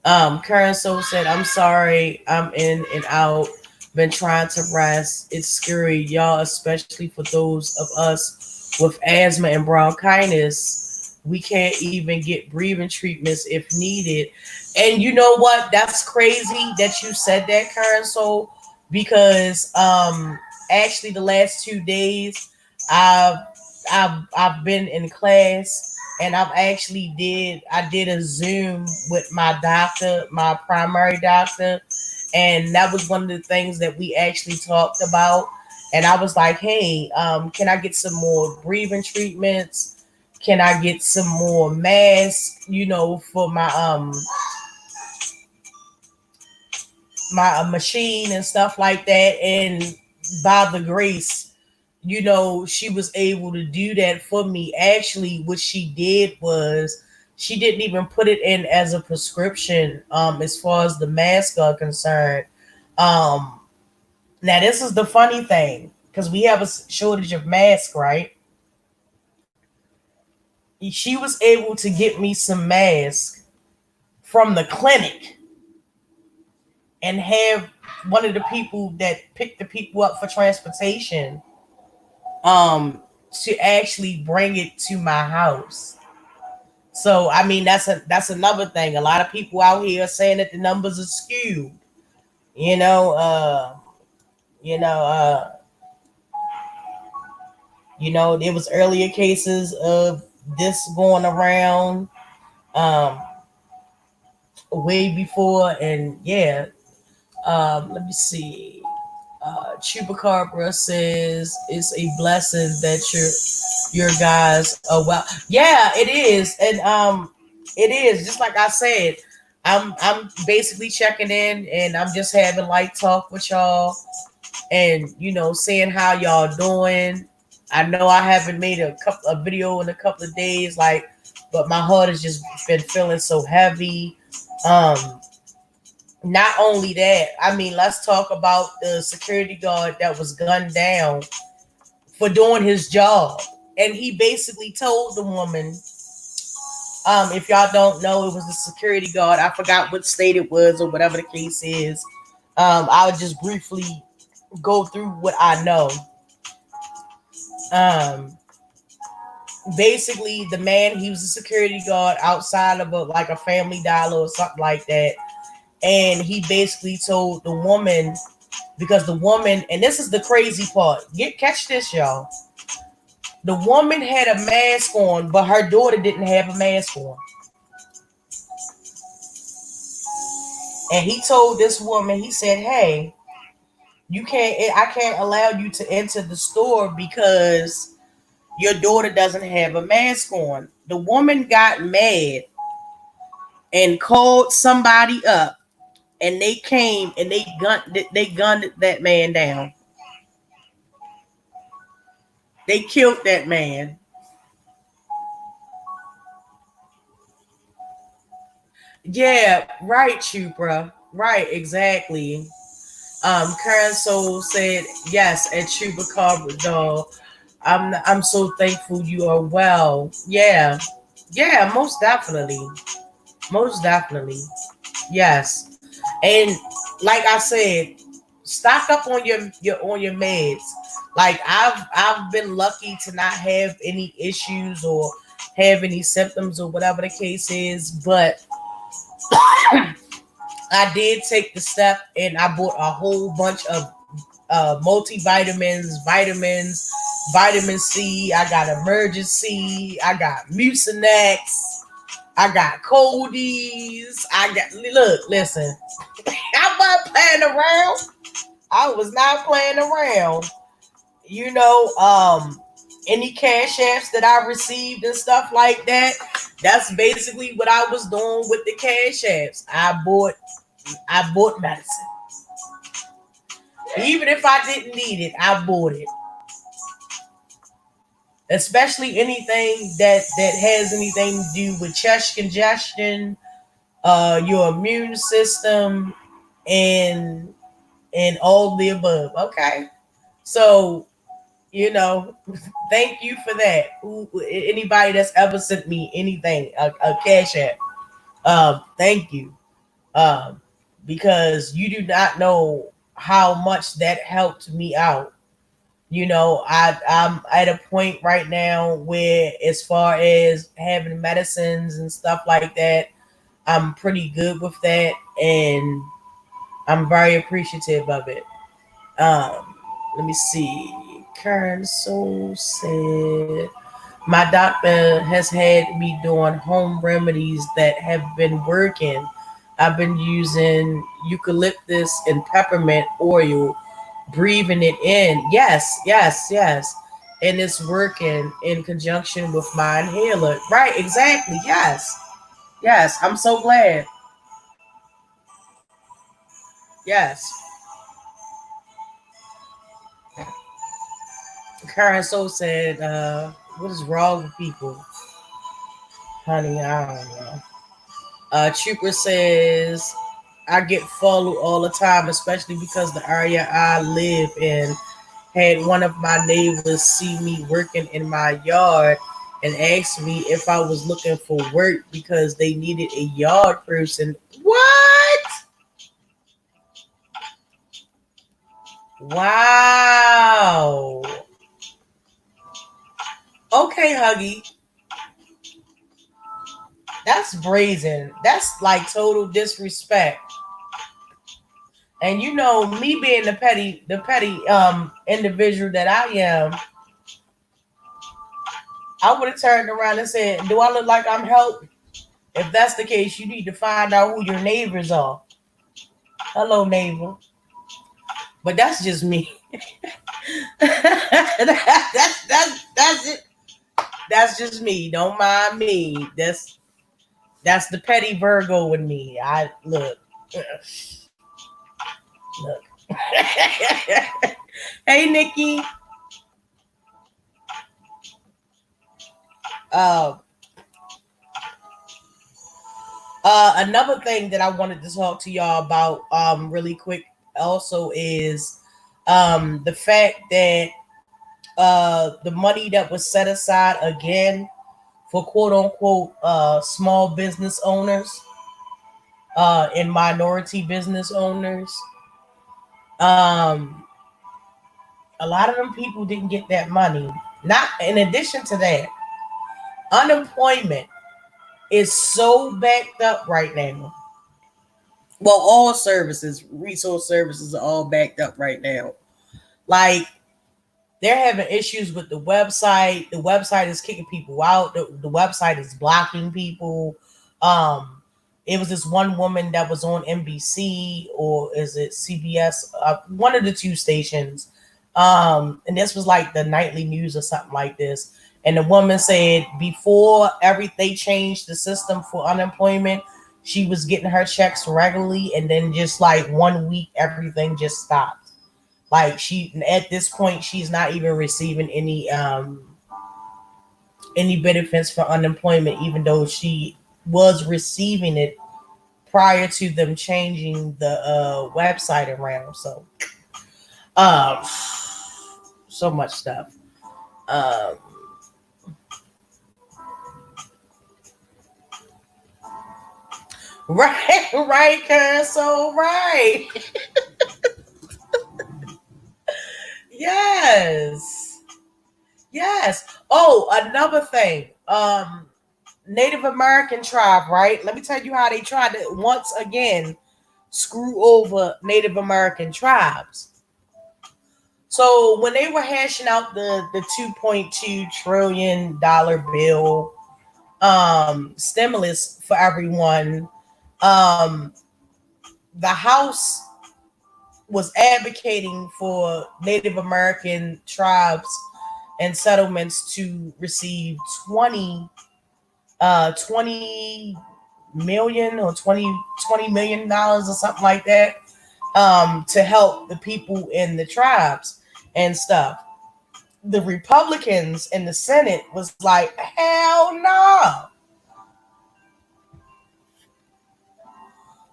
Current Soul said, "I'm sorry, I'm in and out. Been trying to rest. It's scary, y'all, especially for those of us with asthma and bronchitis. We can't even get breathing treatments if needed." And you know what? That's crazy that you said that, Current Soul, because actually the last 2 days I've I've been in class, and I did a Zoom with my doctor, my primary doctor, and that was one of the things that we actually talked about. And I was like, "Hey, can I get some more breathing treatments? Can I get some more masks? For my machine and stuff like that." And by the grace, she was able to do that for me. Actually, what she did was she didn't even put it in as a prescription, as far as the masks are concerned. Um, Now, this is the funny thing, because we have a shortage of masks, right? She was able to get me some masks from the clinic and have one of the people that picked the people up for transportation to actually bring it to my house. So I mean, that's another thing. A lot of people out here are saying that the numbers are skewed. You know, uh, you know, uh, there was earlier cases of this going around um way before, and yeah. Let me see. Chupacabra says it's a blessing that your guys are well. Yeah, it is, and it is just like I said. I'm basically checking in, and I'm just having light talk with y'all, and seeing how y'all doing. I know I haven't made a video in a couple of days, but my heart has just been feeling so heavy. Um, Not only that, I mean, let's talk about the security guard that was gunned down for doing his job. And he basically told the woman, if y'all don't know, it was the security guard. I forgot what state it was or whatever the case is. I'll just briefly go through what I know. Um, Basically, the man, he was a security guard outside of a Family Dollar or something like that. And he basically told the woman, because the woman, and this is the crazy part, catch this, y'all. The woman had a mask on, but her daughter didn't have a mask on. And he told this woman, he said, "Hey, I can't allow you to enter the store because your daughter doesn't have a mask on." The woman got mad and called somebody up, and they came and they gunned that man down. They killed that man. Yeah, right, Chupra. Right, exactly. Karen Soul said yes at Chupacabra doll. I'm so thankful you are well. Yeah. Yeah, most definitely. Most definitely. Yes. And like I said, stock up on your meds. Like I've been lucky to not have any issues or have any symptoms or whatever the case is, but I did take the step and I bought a whole bunch of multivitamins, vitamins, vitamin C. I got emergency. I got Mucinex. I got coldies. I got look, listen. I'm not playing around. I was not playing around. You know, any cash apps that I received and stuff like that. That's basically what I was doing with the cash apps. I bought medicine. Even if I didn't need it, I bought it. Especially anything that has anything to do with chest congestion, your immune system, and all the above. Okay, so you know, thank you for that. Anybody that's ever sent me anything, a cash app, thank you, um, because you do not know how much that helped me out. I'm at a point right now where, as far as having medicines and stuff like that, I'm pretty good with that, and I'm very appreciative of it. Um, Let me see. Karen Soul said, my doctor has had me doing home remedies that have been working. I've been using eucalyptus and peppermint oil, breathing it in. Yes, yes, yes. And it's working in conjunction with my inhaler. Right, exactly. Yes. Yes. I'm so glad. Yes. Karen So said, what is wrong with people? Honey, I don't know. Trooper says, I get followed all the time, especially because the area I live in had one of my neighbors see me working in my yard and asked me if I was looking for work because they needed a yard person. What? Wow. Okay, Huggy. That's brazen. That's like total disrespect. And you know, me being the petty individual that I am, I would have turned around and said, "Do I look like I'm helped? If that's the case, you need to find out who your neighbors are." Hello, neighbor. But that's just me. That's it. That's just me. Don't mind me. That's the petty Virgo in me. I look. Look. Hey, Nikki. Uh, Another thing that I wanted to talk to y'all about really quick also is the fact that the money that was set aside again for quote unquote small business owners and minority business owners, um, a lot of them people didn't get that money. Not in addition to that, unemployment is so backed up right now. Well, all services, resource services are all backed up right now. Like they're having issues with the website. The website is kicking people out. The website is blocking people. Um, it was this one woman that was on NBC or is it CBS? One of the two stations. And this was like the nightly news or something like this. And the woman said before they changed the system for unemployment, she was getting her checks regularly, and then just like 1 week, everything just stopped. Like she at this point, she's not even receiving any benefits for unemployment, even though she was receiving it prior to them changing the website around. Um, so much stuff. Um, right, right, cuz so right. Yes. Yes. Oh, another thing. Native American tribe, right? Let me tell you how they tried to once again screw over Native American tribes. So when they were hashing out the $2.2 trillion bill stimulus for everyone, um the House was advocating for Native American tribes and settlements to receive 20 million or $20 million or something like that, to help the people in the tribes and stuff. The Republicans in the Senate was like, hell no,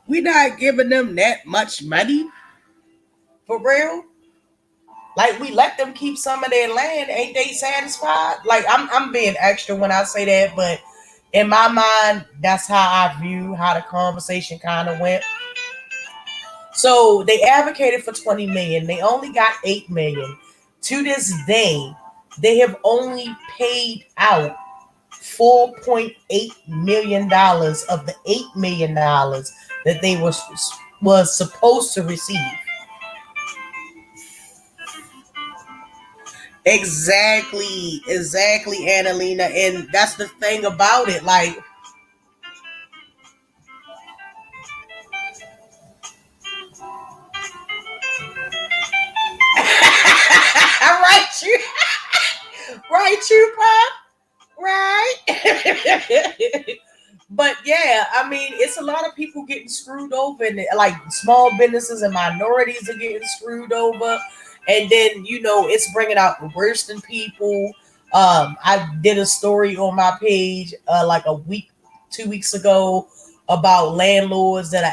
we not giving them that much money for real. Like we let them keep some of their land, ain't they satisfied? Like I'm being extra when I say that, but in my mind, that's how I view how the conversation kind of went. So they advocated for 20 million. They only got 8 million. To this day, they have only paid out $4.8 million of the $8 million that they was supposed to receive. Exactly, Annalena. And that's the thing about it. Like, right, you, right, you, Pop, right. But yeah, I mean, it's a lot of people getting screwed over, and like small businesses and minorities are getting screwed over. And then it's bringing out the worst in people. I did a story on my page like a week, 2 weeks ago about landlords that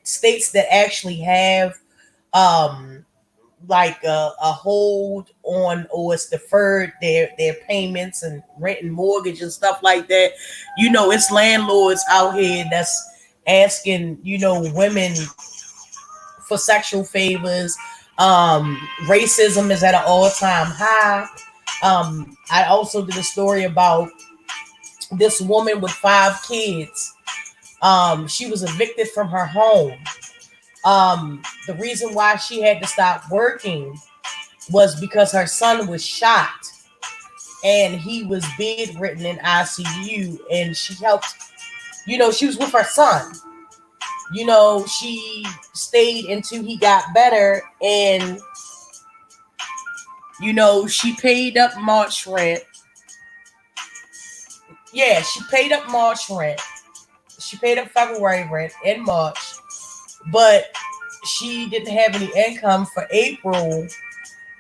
states that actually have um like a hold on, or it's deferred their payments and rent and mortgage and stuff like that. It's landlords out here that's asking women for sexual favors. Racism is at an all-time high. I also did a story about this woman with 5 kids. She was evicted from her home. The reason why she had to stop working was because her son was shot and he was bedridden in ICU, and she helped, she was with her son. She stayed until he got better, and she paid up March rent. Yeah, she paid up March rent. She paid up February rent in March, but she didn't have any income for April,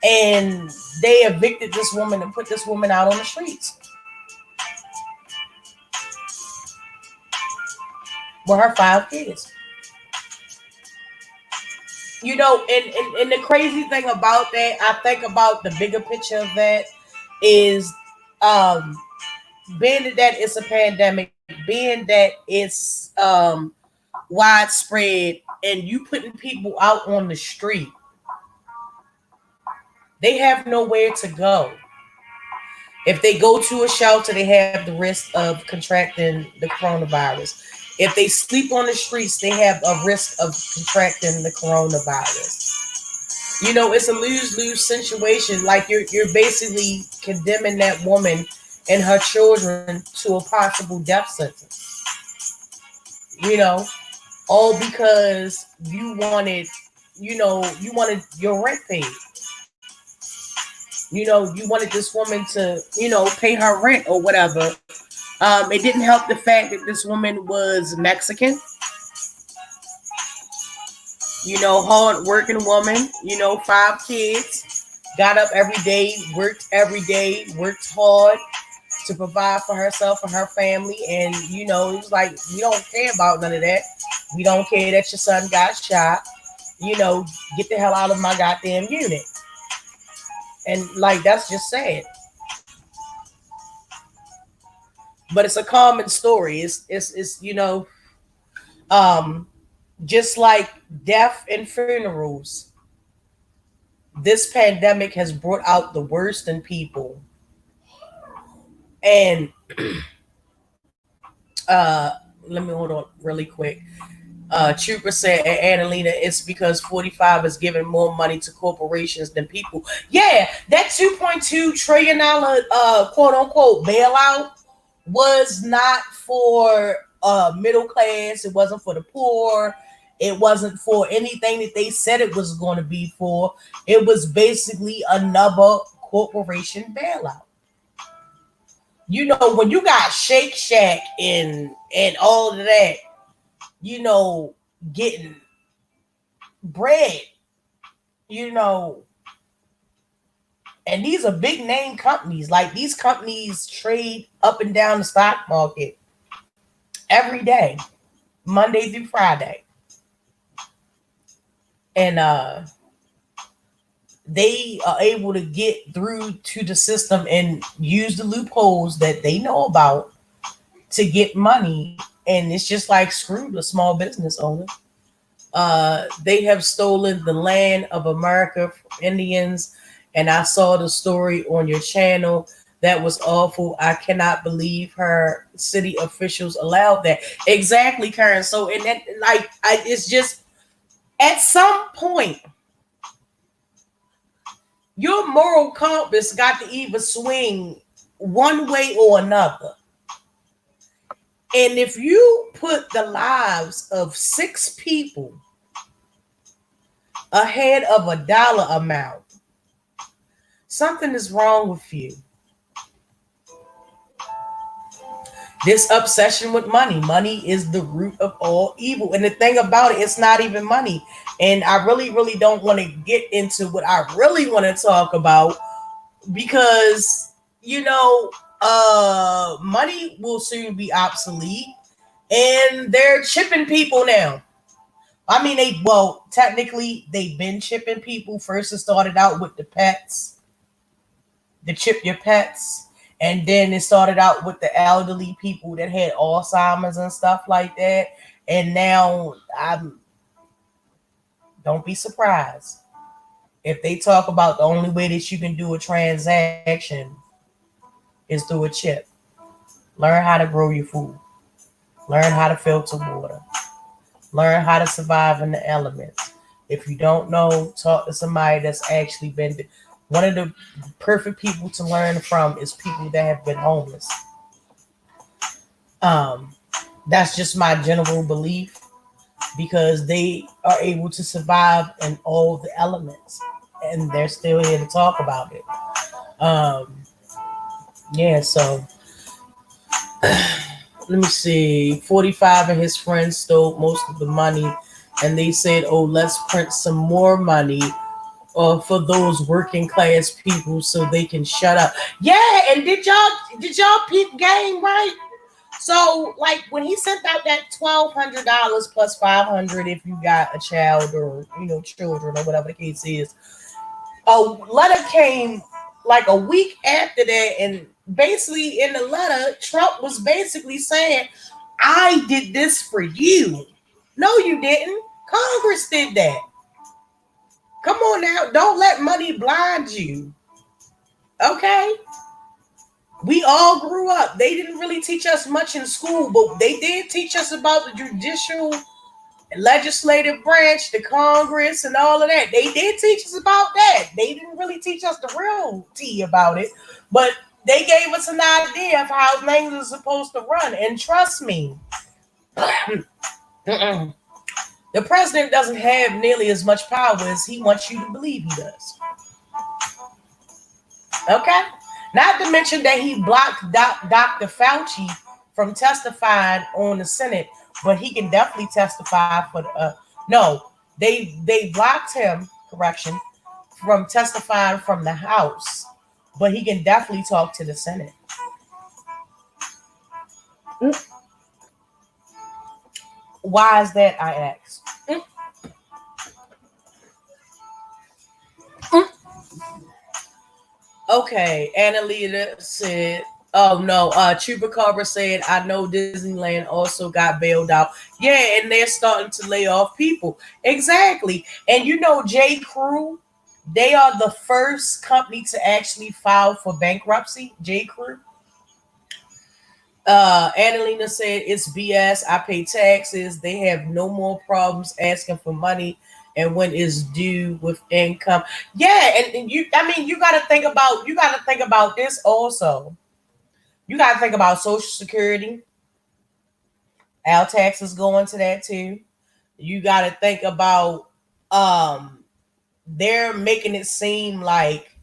and they evicted this woman and put this woman out on the streets with her 5 kids. And the crazy thing about that, I think about the bigger picture of that is, um, being that it's a pandemic, being that it's widespread, and you putting people out on the street, they have nowhere to go. If they go to a shelter, they have the risk of contracting the coronavirus. If they sleep on the streets, they have a risk of contracting the coronavirus. It's a lose-lose situation. Like you're basically condemning that woman and her children to a possible death sentence. You know, all because you wanted your rent paid. You wanted this woman to, pay her rent or whatever. It didn't help the fact that this woman was Mexican. Hard working woman, 5 kids, got up every day, worked hard to provide for herself and her family. And, you know, it's like, we don't care about none of that. We don't care that your son got shot. You know, get the hell out of my goddamn unit. And, like, that's just sad. But it's a common story. It's you know, um, just like death and funerals, this pandemic has brought out the worst in people. And uh let me hold on really quick. Trooper said, and Annalena, it's because 45 is giving more money to corporations than people. Yeah, that $2.2 trillion quote unquote bailout was not for middle class. It wasn't for the poor. It wasn't for anything that they said it was going to be for. It was basically another corporation bailout. You know, when you got Shake Shack and all of that, you know, getting bread, you know, and these are big name companies. Like, these companies trade up and down the stock market every day, Monday through Friday. And they are able to get through to the system and use the loopholes that they know about to get money. And it's just like, screw the small business owner. They have stolen the land of America from Indians. And I saw the story on your channel. That was awful. I cannot believe her city officials allowed that. Exactly, Karen. So, and then, like, it's just, at some point, your moral compass got to either swing one way or another. And if you put the lives of 6 people ahead of a dollar amount, something is wrong with you. This obsession with money. Money is the root of all evil. And the thing about it, it's not even money. And I really, really don't want to get into what I really want to talk about, because, you know, money will soon be obsolete. And they're chipping people now. I mean, technically, they've been chipping people. First, it started out with the pets, the chip your pets. And then it started out with the elderly people that had Alzheimer's and stuff like that. And now, don't be surprised if they talk about the only way that you can do a transaction is through a chip. Learn how to grow your food. Learn how to filter water. Learn how to survive in the elements. If you don't know, talk to somebody that's actually been. One of the perfect people to learn from is people that have been homeless. That's just my general belief, because they are able to survive in all the elements, and they're still here to talk about it. Yeah, so let me see. 45 and his friends stole most of the money, and they said, "Oh, let's print some more money for those working class people so they can shut up." Yeah, and did y'all peep game, right? So, like, when he sent out that $1,200 plus $500 if you got a child, or, you know, children, or whatever the case is, a letter came like a week after that, and basically in the letter, Trump was basically saying, "I did this for you." No, you didn't. Congress did that. Come on now. Don't let money blind you. Okay? We all grew up. They didn't really teach us much in school, but they did teach us about the judicial and legislative branch, the Congress, and all of that. They did teach us about that. They didn't really teach us the real tea about it, but they gave us an idea of how things are supposed to run. And trust me, the president doesn't have nearly as much power as he wants you to believe he does. Okay? Not to mention that he blocked Dr. Fauci from testifying on the Senate, but he can definitely testify for the, no, they blocked him, correction, from testifying from the House, but he can definitely talk to the Senate. Why is that, I ask? Okay, Annalita said, oh no, Chupacabra said, I know Disneyland also got bailed out. Yeah, and they're starting to lay off people. Exactly. And you know, J. Crew, they are the first company to actually file for bankruptcy. J. Crew. Annalena said it's BS. I pay taxes. They have no more problems asking for money and when it's due with income. Yeah, and you I mean you gotta think about this also. You gotta think about Social Security. Our taxes go into that too. You gotta think about they're making it seem like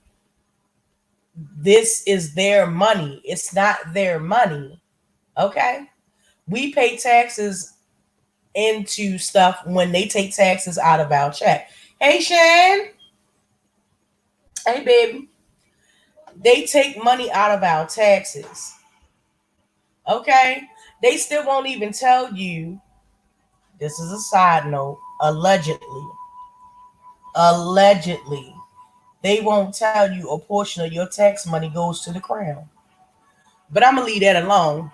this is their money. It's not their money. Okay. We pay taxes into stuff when they take taxes out of our check. Hey, Shan. Hey, baby. They take money out of our taxes. Okay. They still won't even tell you. This is a side note. Allegedly, they won't tell you a portion of your tax money goes to the crown. But I'm gonna leave that alone.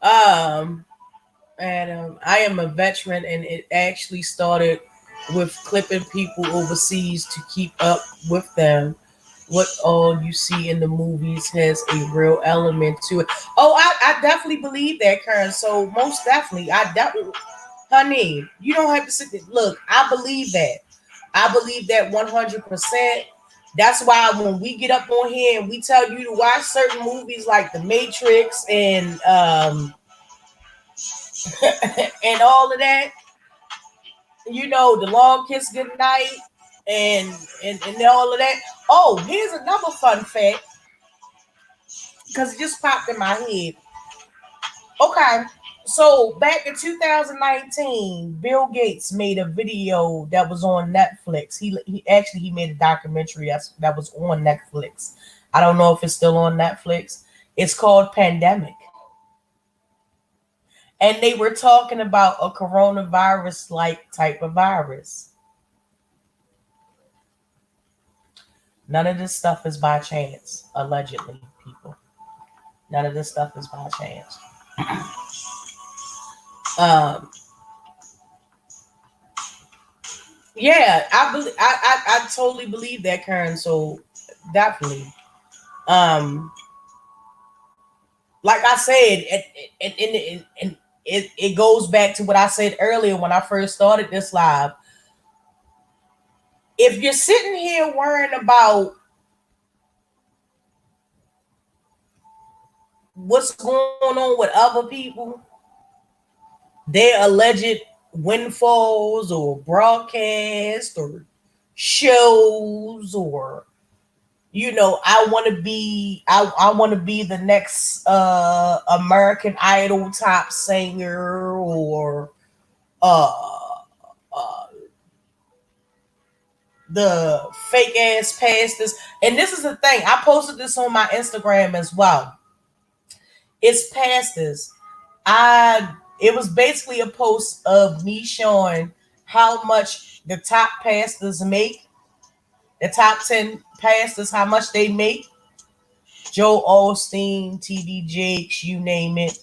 Um, and I am a veteran, and it actually started with clipping people overseas to keep up with them. What all you see in the movies has a real element to it. Oh, I definitely believe that, Karen. So most definitely, I definitely, honey, you don't have to sit there. Look, I believe that. I believe that 100%. That's why when we get up on here and we tell you to watch certain movies like The Matrix and and all of that, you know, The Long Kiss Goodnight and and all of that. Oh, here's another fun fact because it just popped in my head. Okay, so back in 2019, Bill Gates made a video that was on Netflix. He made a documentary that was on Netflix. I don't know if it's still on Netflix. It's called Pandemic. And they were talking about a coronavirus like type of virus. None of this stuff is by chance, allegedly, people. None of this stuff is by chance. Um, yeah, I totally believe that, Karen. So definitely. Um, like I said, it goes back to what I said earlier when I first started this live. If you're sitting here worrying about what's going on with other people, their alleged windfalls or broadcasts or shows or I want to be I want to be the next American Idol top singer or uh, uh the fake ass pastors. And this is the thing, I posted this on my Instagram as well. It's pastors. I It was basically a post of me showing how much the top pastors make, the top 10 pastors, how much they make. Joe Osteen, TD Jakes, you name it.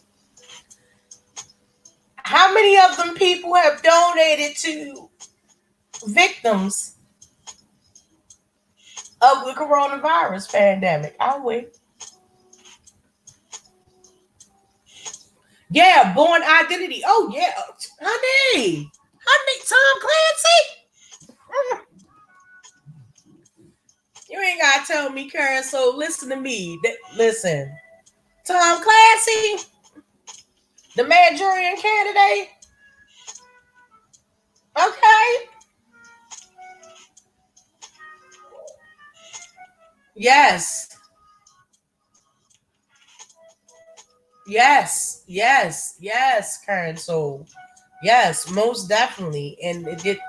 How many of them people have donated to victims of the coronavirus pandemic? I'll wait. Yeah, Born Identity. Oh, yeah. Honey, Tom Clancy. You ain't got to tell me, Karen. So listen to me. Listen. Tom Clancy, the Manchurian Candidate. Okay. Yes. Yes, Karen. So, yes, most definitely. And it did,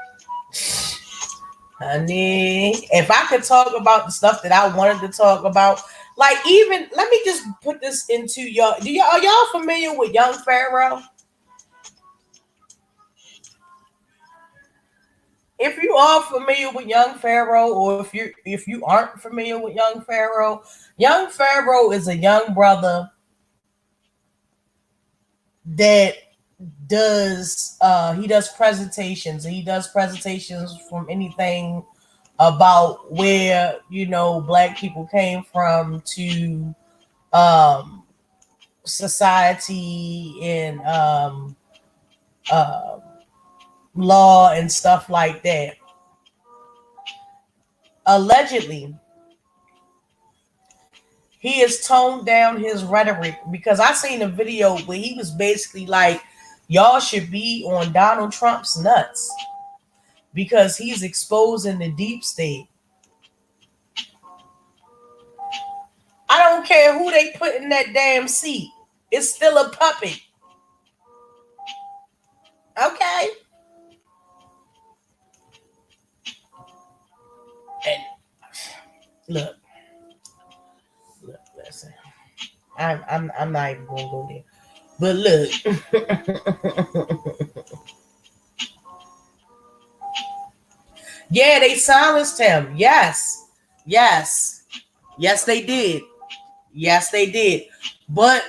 honey. If I could talk about the stuff that I wanted to talk about, Like, even let me just put this into y'all. Are y'all familiar with Young Pharaoh? If you are familiar with Young Pharaoh, or if you aren't familiar with Young Pharaoh is a young brother that he does presentations, and he does presentations from anything about where black people came from to um society and uh, law and stuff like that. Allegedly, he has toned down his rhetoric, because I seen a video where he was basically like, y'all should be on Donald Trump's nuts because he's exposing the deep state. I don't care who they put in that damn seat. It's still a puppet. Okay? And look, listen. I'm not even gonna go there. But look. Yeah, they silenced him. Yes, they did. Yes, they did. But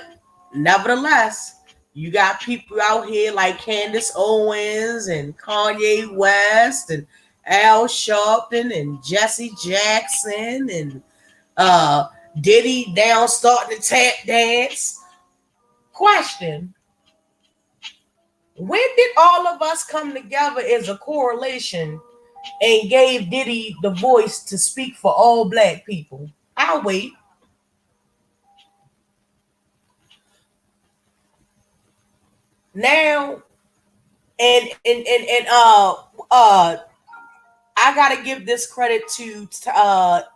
nevertheless, you got people out here like Candace Owens and Kanye West and Al Sharpton and Jesse Jackson and Diddy now starting to tap dance. Question: when did all of us come together as a correlation and gave Diddy the voice to speak for all black people? I'll wait. Now, and I gotta give this credit to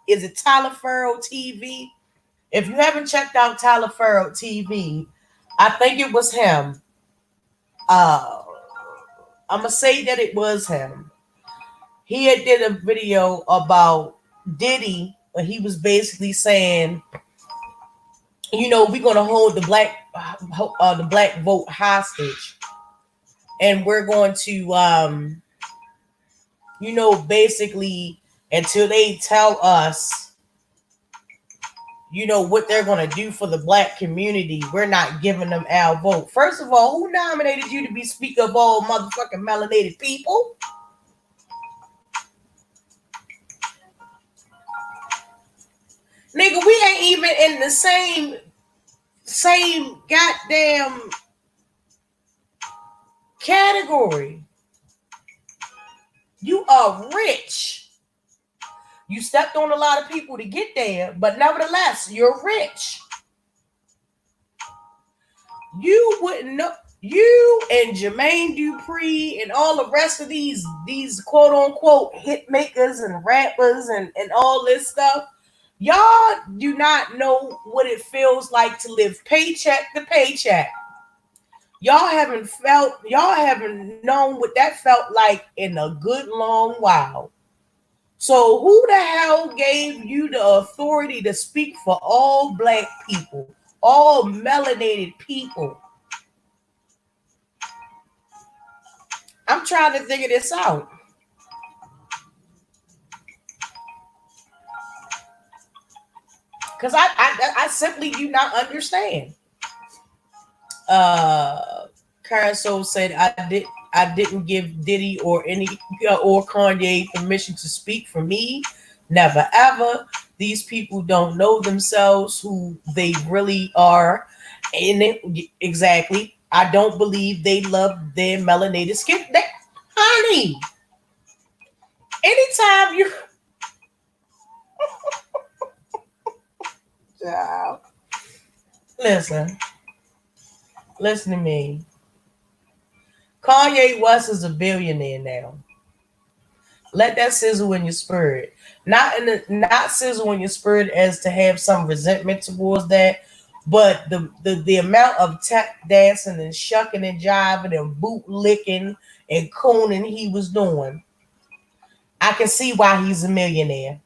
is it Tyler Farrell TV? If you haven't checked out Tyler Farrell TV, I think it was him. I'm gonna say that it was him. He had did a video about Diddy, and he was basically saying, we're gonna hold the black vote hostage, and we're going to basically until they tell us what they're going to do for the black community, we're not giving them our vote. First of all, who nominated you to be Speaker of all motherfucking melanated people? Nigga, we ain't even in the same goddamn category. You are rich. You stepped on a lot of people to get there, but nevertheless, you're rich. You wouldn't know. You and Jermaine Dupri and all the rest of these quote unquote hit makers and rappers and all this stuff, y'all do not know what it feels like to live paycheck to paycheck. Y'all haven't known what that felt like in a good long while. So who the hell gave you the authority to speak for all black people, all melanated people? I'm trying to figure this out. Because I simply do not understand. Karen Soul said I didn't give Diddy or Kanye permission to speak for me. Never ever. These people don't know themselves, who they really are. Exactly. I don't believe they love their melanated skin. Honey, anytime you listen to me. Kanye West is a billionaire now. Let that sizzle in your spirit. Not sizzle in your spirit as to have some resentment towards that, but the amount of tap dancing and shucking and jiving and boot licking and cooning he was doing, I can see why he's a millionaire.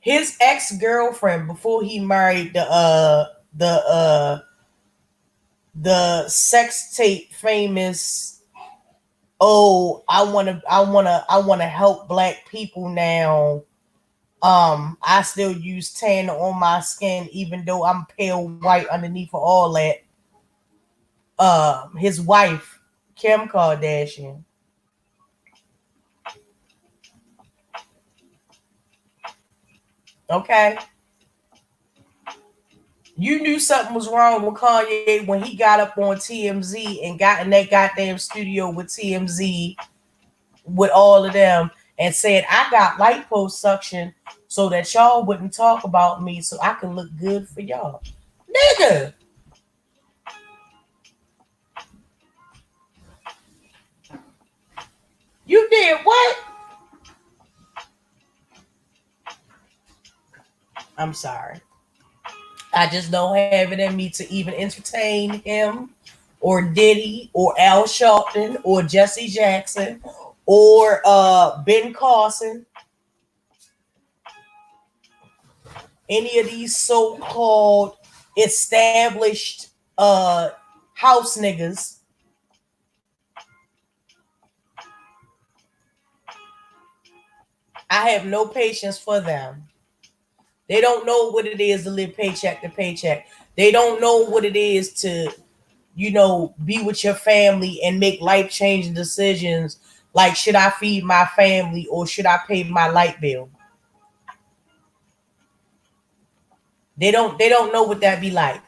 His ex-girlfriend before he married the sex tape famous, oh, I want to help black people now. I still use tan on my skin even though I'm pale white underneath of all that. His wife, Kim Kardashian. Okay. You knew something was wrong with Kanye when he got up on TMZ and got in that goddamn studio with TMZ with all of them and said, I got liposuction so that y'all wouldn't talk about me so I can look good for y'all. Nigga, you did what? I'm sorry. I just don't have it in me to even entertain him or Diddy or Al Sharpton or Jesse Jackson or Ben Carson, any of these so-called established uh house niggas. I have no patience for them. They don't know what it is to live paycheck to paycheck. They don't know what it is to, be with your family and make life-changing decisions like should I feed my family or should I pay my light bill? They don't know what that be like.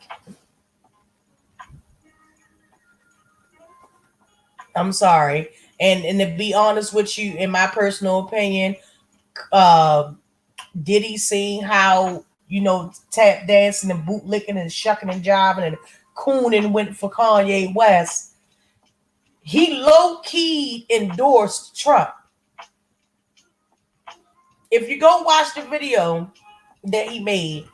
I'm sorry. And to be honest with you, in my personal opinion, uh Diddy seeing how, tap dancing and bootlicking and shucking and jiving and cooning went for Kanye West. He low key endorsed Trump. If you go watch the video that he made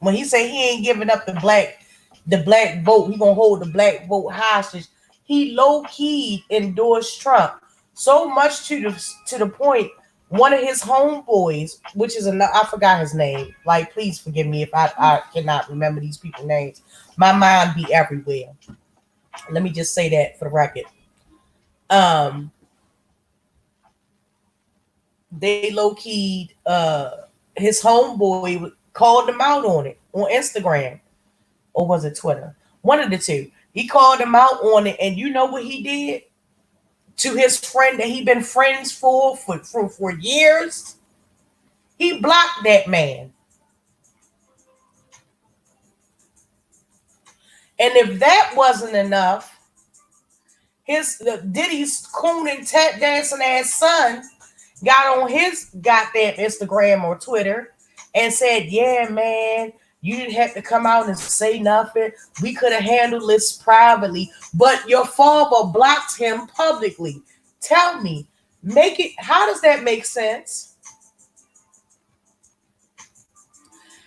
when he said he ain't giving up the black vote, he gonna hold the black vote hostage. He low key endorsed Trump so much to the point. One of his homeboys, which is I forgot his name. Like, please forgive me if I cannot remember these people's names. My mind be everywhere. Let me just say that for the record. Um, they low keyed his homeboy called him out on it on Instagram, or was it Twitter? One of the two. He called him out on it, and you know what he did to his friend that he been friends for years? He blocked that man. And if that wasn't enough, his Diddy's coon and tap dancing ass son got on his goddamn Instagram or Twitter and said, "Yeah, man, you didn't have to come out and say nothing. We could have handled this privately, but your father blocked him publicly." Tell me, make it. How does that make sense?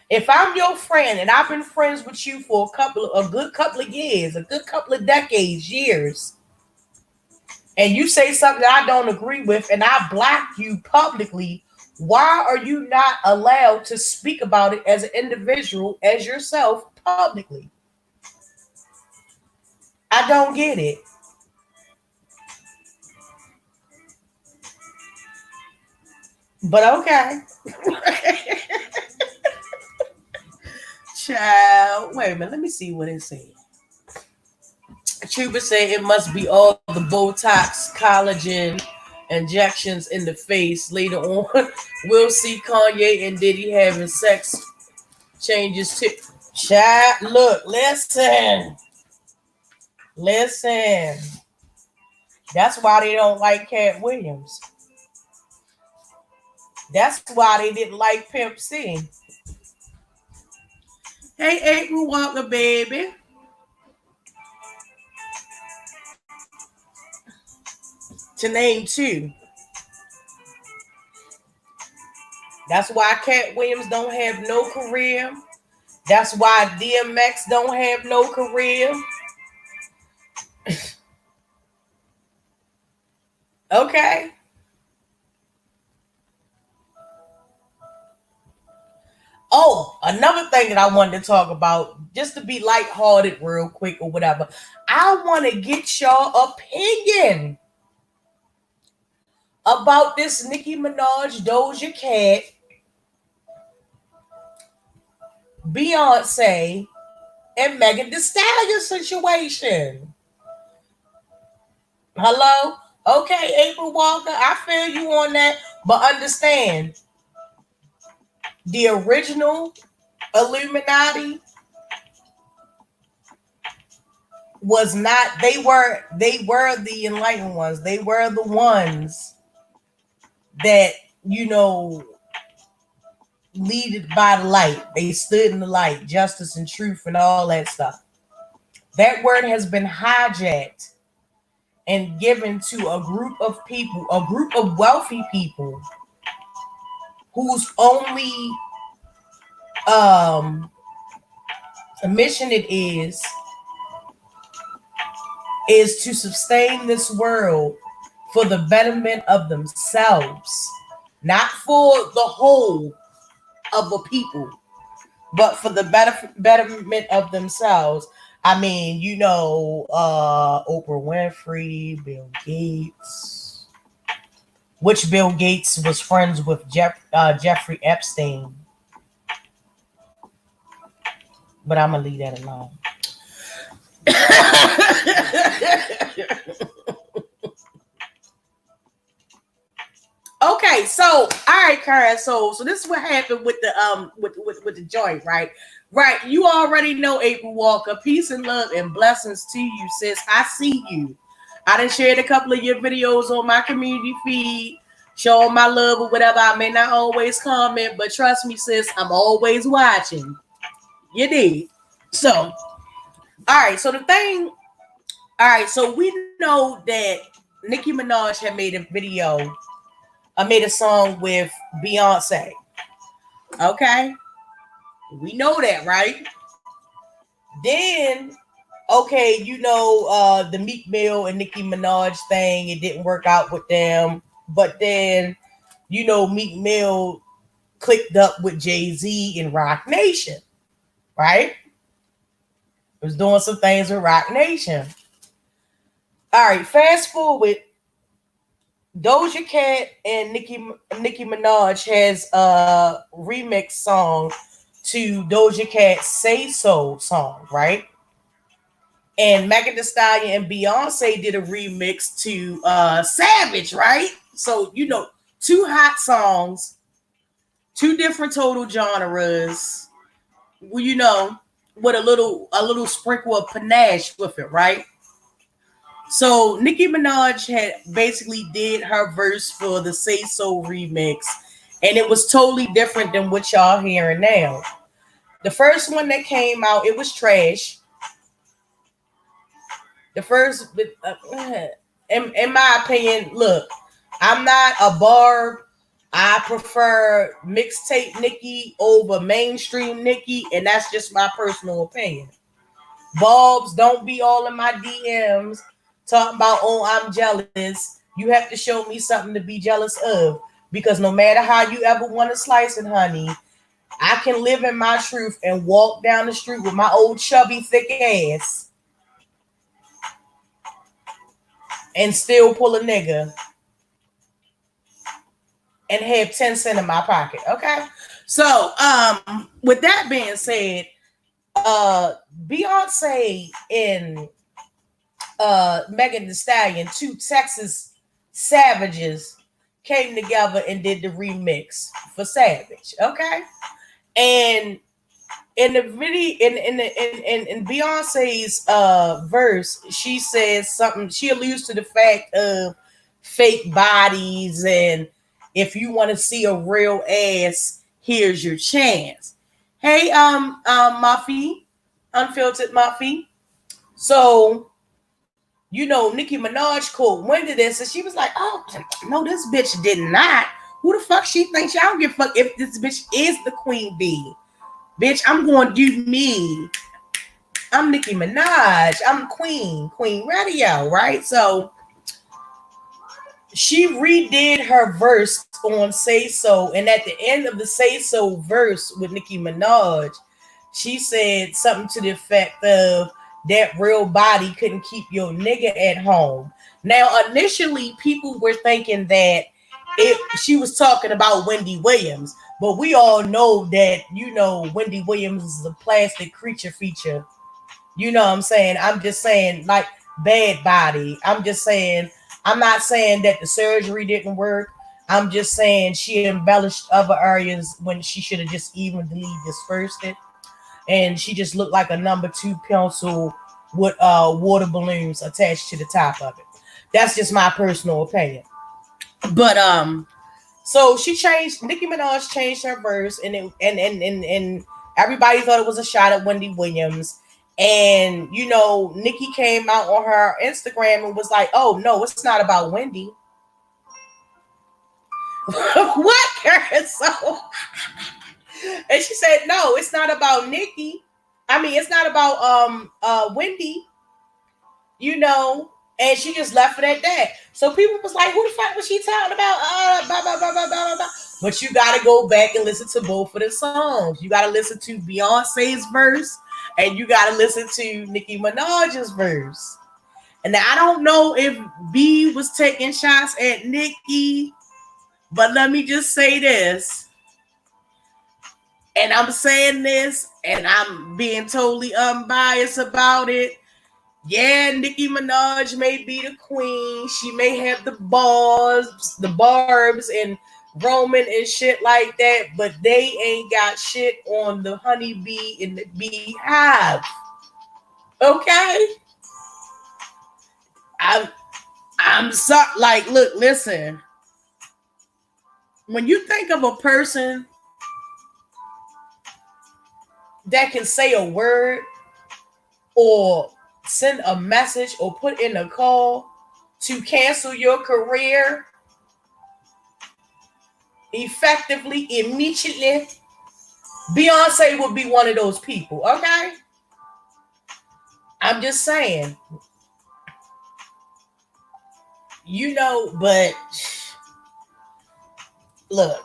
If I'm your friend and I've been friends with you for a good couple of years, a good couple of decades, years, and you say something that I don't agree with and I block you publicly, why are you not allowed to speak about it as an individual, as yourself, publicly? I don't get it. But okay. Child, wait a minute. Let me see what it says. Chuba said it must be all the Botox collagen injections in the face. Later on, we'll see Kanye and Diddy having sex changes too. Chat, look, listen. That's why they don't like Cat Williams. That's why they didn't like Pimp C. Hey, April Walker, baby. To name two. That's why Cat Williams don't have no career. That's why DMX don't have no career. Okay. Oh, another thing that I wanted to talk about, just to be lighthearted real quick or whatever. I want to get your opinion about this Nicki Minaj, Doja Cat, Beyonce, and Megan Thee Stallion situation. Hello? Okay, April Walker, I feel you on that, but understand the original Illuminati was not, they were the enlightened ones. They were the ones that, you know, leaded by the light. They stood in the light, justice and truth and all that stuff. That word has been hijacked and given to a group of people, a group of wealthy people whose only mission it is to sustain this world for the betterment of themselves, not for the whole of the people, but for the betterment of themselves. I mean, you know, Oprah Winfrey, Bill Gates, which Bill Gates was friends with Jeffrey Epstein. But I'm going to leave that alone. Okay, so all right, Karen. So this is what happened with the with the joint, right? Right. You already know, April Walker. Peace and love and blessings to you, sis. I see you. I done shared a couple of your videos on my community feed, showing my love or whatever. I may not always comment, but trust me, sis, I'm always watching. You did. So, all right. So the thing, all right. So we know that Nicki Minaj had made a video. I made a song with Beyonce. Okay. We know that, right? Then, okay, you know, the Meek Mill and Nicki Minaj thing, it didn't work out with them. But then, you know, Meek Mill clicked up with Jay-Z and Rock Nation, right? Was doing some things with Rock Nation. All right, fast forward. Doja Cat and Nicki Minaj has a remix song to Doja Cat's Say So song, right? And Megan Thee Stallion and Beyonce did a remix to Savage, right? So, you know, two hot songs, two different total genres, well, you know, with a little sprinkle of panache with it, right? So Nicki Minaj had basically did her verse for the Say So remix, and it was totally different than what y'all hearing now. The first one that came out, it was trash. The first, in my opinion, look, I'm not a barb. I prefer mixtape Nicki over mainstream Nicki, and that's just my personal opinion. Barbs, don't be all in my DMs talking about, oh, I'm jealous. You have to show me something to be jealous of, because no matter how you ever want to slice it, honey, I can live in my truth and walk down the street with my old chubby thick ass and still pull a nigga and have 10 cents in my pocket. Okay. So with that being said, Beyonce and Megan Thee Stallion, two Texas savages, came together and did the remix for Savage. Okay. And in the video, in Beyonce's verse, she says something. She alludes to the fact of fake bodies, and if you want to see a real ass, here's your chance. Hey, Muffy, unfiltered Muffy. So, you know, Nicki Minaj called Wendy this, and she was like, "Oh no, this bitch did not. Who the fuck she thinks? I don't give a fuck if this bitch is the queen bee." Bitch, I'm going to do me. I'm Nicki Minaj. I'm Queen Radio, right? So she redid her verse on Say So, and at the end of the Say So verse with Nicki Minaj, she said something to the effect of that real body couldn't keep your nigga at home. Now, initially, people were thinking that she was talking about Wendy Williams, but we all know that Wendy Williams is a plastic creature feature. You know what I'm saying? I'm just saying, like, bad body. I'm just saying, I'm not saying that the surgery didn't work. I'm just saying she embellished other areas when she should have just evenly dispersed it. And she just looked like a number two pencil with water balloons attached to the top of it. That's just my personal opinion. But so she changed. Nicki Minaj changed her verse, and everybody thought it was a shot at Wendy Williams. And Nicki came out on her Instagram and was like, "Oh no, it's not about Wendy." What, Karen? So, and she said, "No, it's not about Nicki. I mean, it's not about Wendy." And she just left it at that. So people was like, who the fuck was she talking about? Blah, blah, blah, blah, blah, blah. But you got to go back and listen to both of the songs. You got to listen to Beyonce's verse, and you got to listen to Nicki Minaj's verse. And I don't know if B was taking shots at Nicki, but let me just say this. And I'm saying this, and I'm being totally unbiased about it. Yeah, Nicki Minaj may be the queen. She may have the barbs, and Roman and shit like that, but they ain't got shit on the honeybee and the beehive. Okay? I'm sorry. Like, look, listen. When you think of a person that can say a word or send a message or put in a call to cancel your career effectively, immediately, Beyonce would be one of those people, okay? I'm just saying. But look,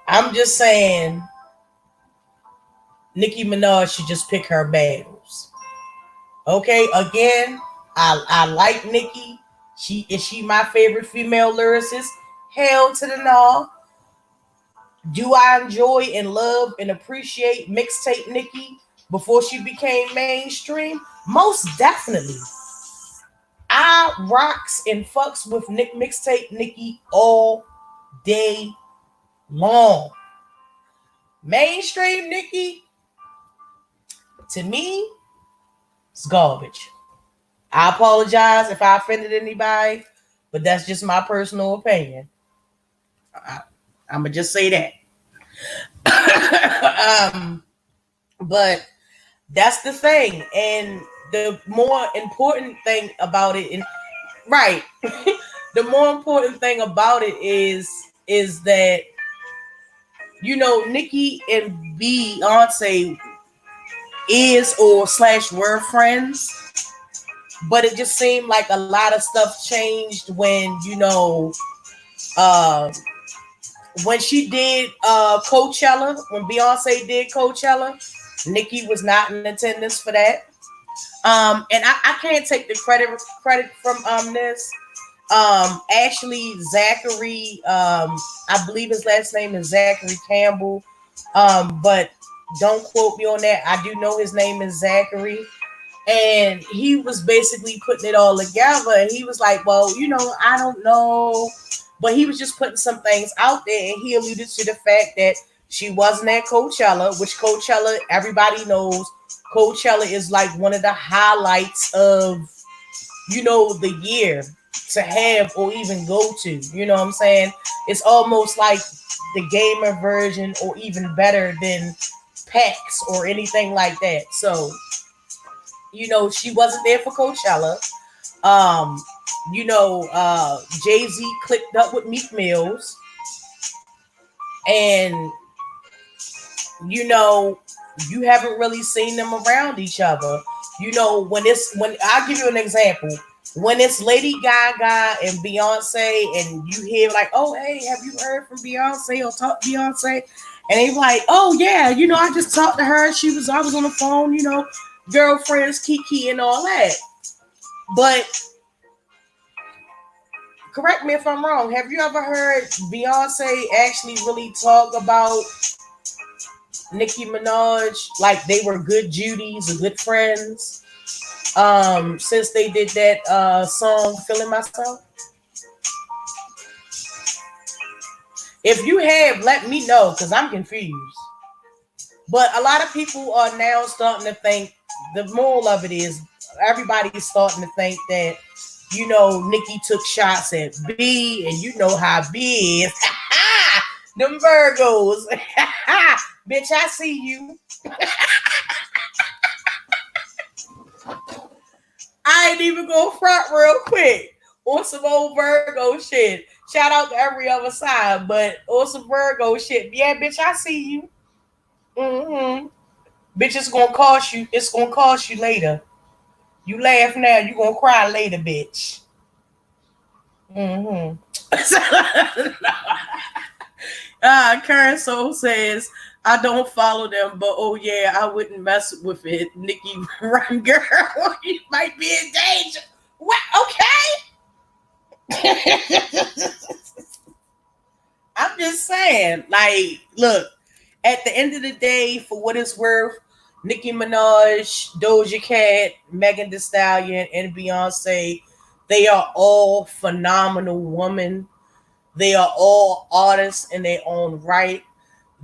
I'm just saying Nicki Minaj should just pick her battles. Okay, again, I like Nicki. Is she my favorite female lyricist? Hell to the no. Do I enjoy and love and appreciate mixtape Nicki before she became mainstream? Most definitely. I rocks and fucks with mixtape Nicki all day long. Mainstream Nicki, to me, it's garbage. I apologize if I offended anybody, but that's just my personal opinion. I'm gonna just say that. But that's the thing, and the more important thing about it, and right, the more important thing about it is that Nicki and Beyonce is or / were friends, but it just seemed like a lot of stuff changed when when she did Coachella, when Beyonce did Coachella. Nicki was not in attendance for that. And I can't take the credit from this. Actually, Zachary, I believe his last name is Zachary Campbell. But don't quote me on that. I do know his name is Zachary. And he was basically putting it all together. And he was like, well, I don't know. But he was just putting some things out there. And he alluded to the fact that she wasn't at Coachella, which Coachella, everybody knows, Coachella is like one of the highlights of, the year to have or even go to. You know what I'm saying? It's almost like the gamer version or even better than PAX or anything like that. So, she wasn't there for Coachella. Jay-Z clicked up with Meek Mills. And, you haven't really seen them around each other. When I'll give you an example. when it's Lady Gaga and Beyonce, and you hear like, "Oh, hey, have you heard from Beyonce or talked to Beyonce?" And they like, "Oh yeah, I just talked to her. I was on the phone, girlfriends, Kiki, and all that." But correct me if I'm wrong. Have you ever heard Beyonce actually really talk about Nicki Minaj like they were good Judies or good friends? Since they did that song "Feeling Myself." If you have, let me know because I'm confused. But a lot of people are now starting to think the moral of it is everybody's starting to think that Nikki took shots at B, and you know how B is. Them Virgos. Bitch, I see you. I ain't even gonna front real quick on some old Virgo shit. Shout out to every other side, but on some Virgo shit. Yeah, bitch, I see you. Mm-hmm. Bitch, it's gonna cost you. It's gonna cost you later. You laugh now, you gonna cry later, bitch. Mm-hmm. Karen Soul says, I don't follow them, but oh yeah, I wouldn't mess with it. Nikki, run, girl. You might be in danger. What? Okay. I'm just saying, like, look, at the end of the day, for what it's worth, Nicki Minaj, Doja Cat, Megan Thee Stallion, and Beyonce, they are all phenomenal women. They are all artists in their own right.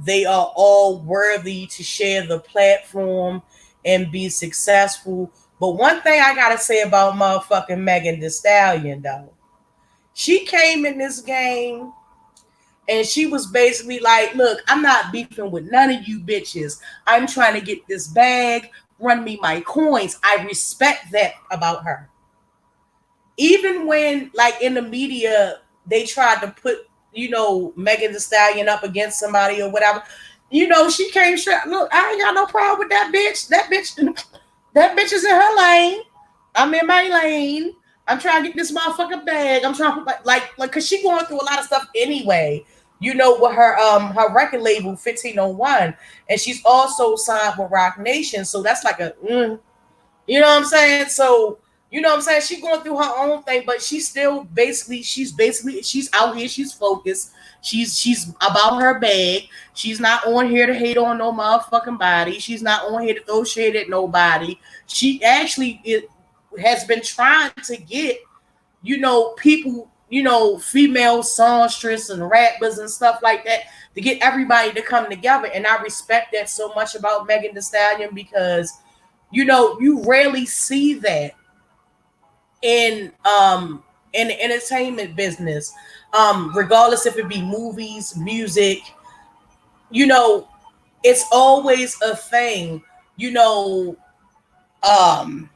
They are all worthy to share the platform and be successful. But one thing I gotta say about motherfucking Megan Thee Stallion, though, she came in this game and she was basically like, look, I'm not beefing with none of you bitches. I'm trying to get this bag, run me my coins. I respect that about her. Even when, like, in the media, they tried to put, Megan Thee Stallion up against somebody or whatever, she came straight. Look, I ain't got no problem with that bitch. That bitch is in her lane. I'm in my lane. I'm trying to get this motherfucker bag. I'm trying to like, cause she going through a lot of stuff anyway. With her record label 1501, and she's also signed with Rock Nation. So that's like you know what I'm saying? So you know what I'm saying? She's going through her own thing, but she's out here, she's focused. She's about her bag. She's not on here to hate on no motherfucking body. She's not on here to throw shade at nobody. She actually has been trying to get, people, female songstress and rappers and stuff like that, to get everybody to come together. And I respect that so much about Megan Thee Stallion because, you rarely see that in the entertainment business. Regardless if it be movies, music, you know, it's always a thing, you know, um,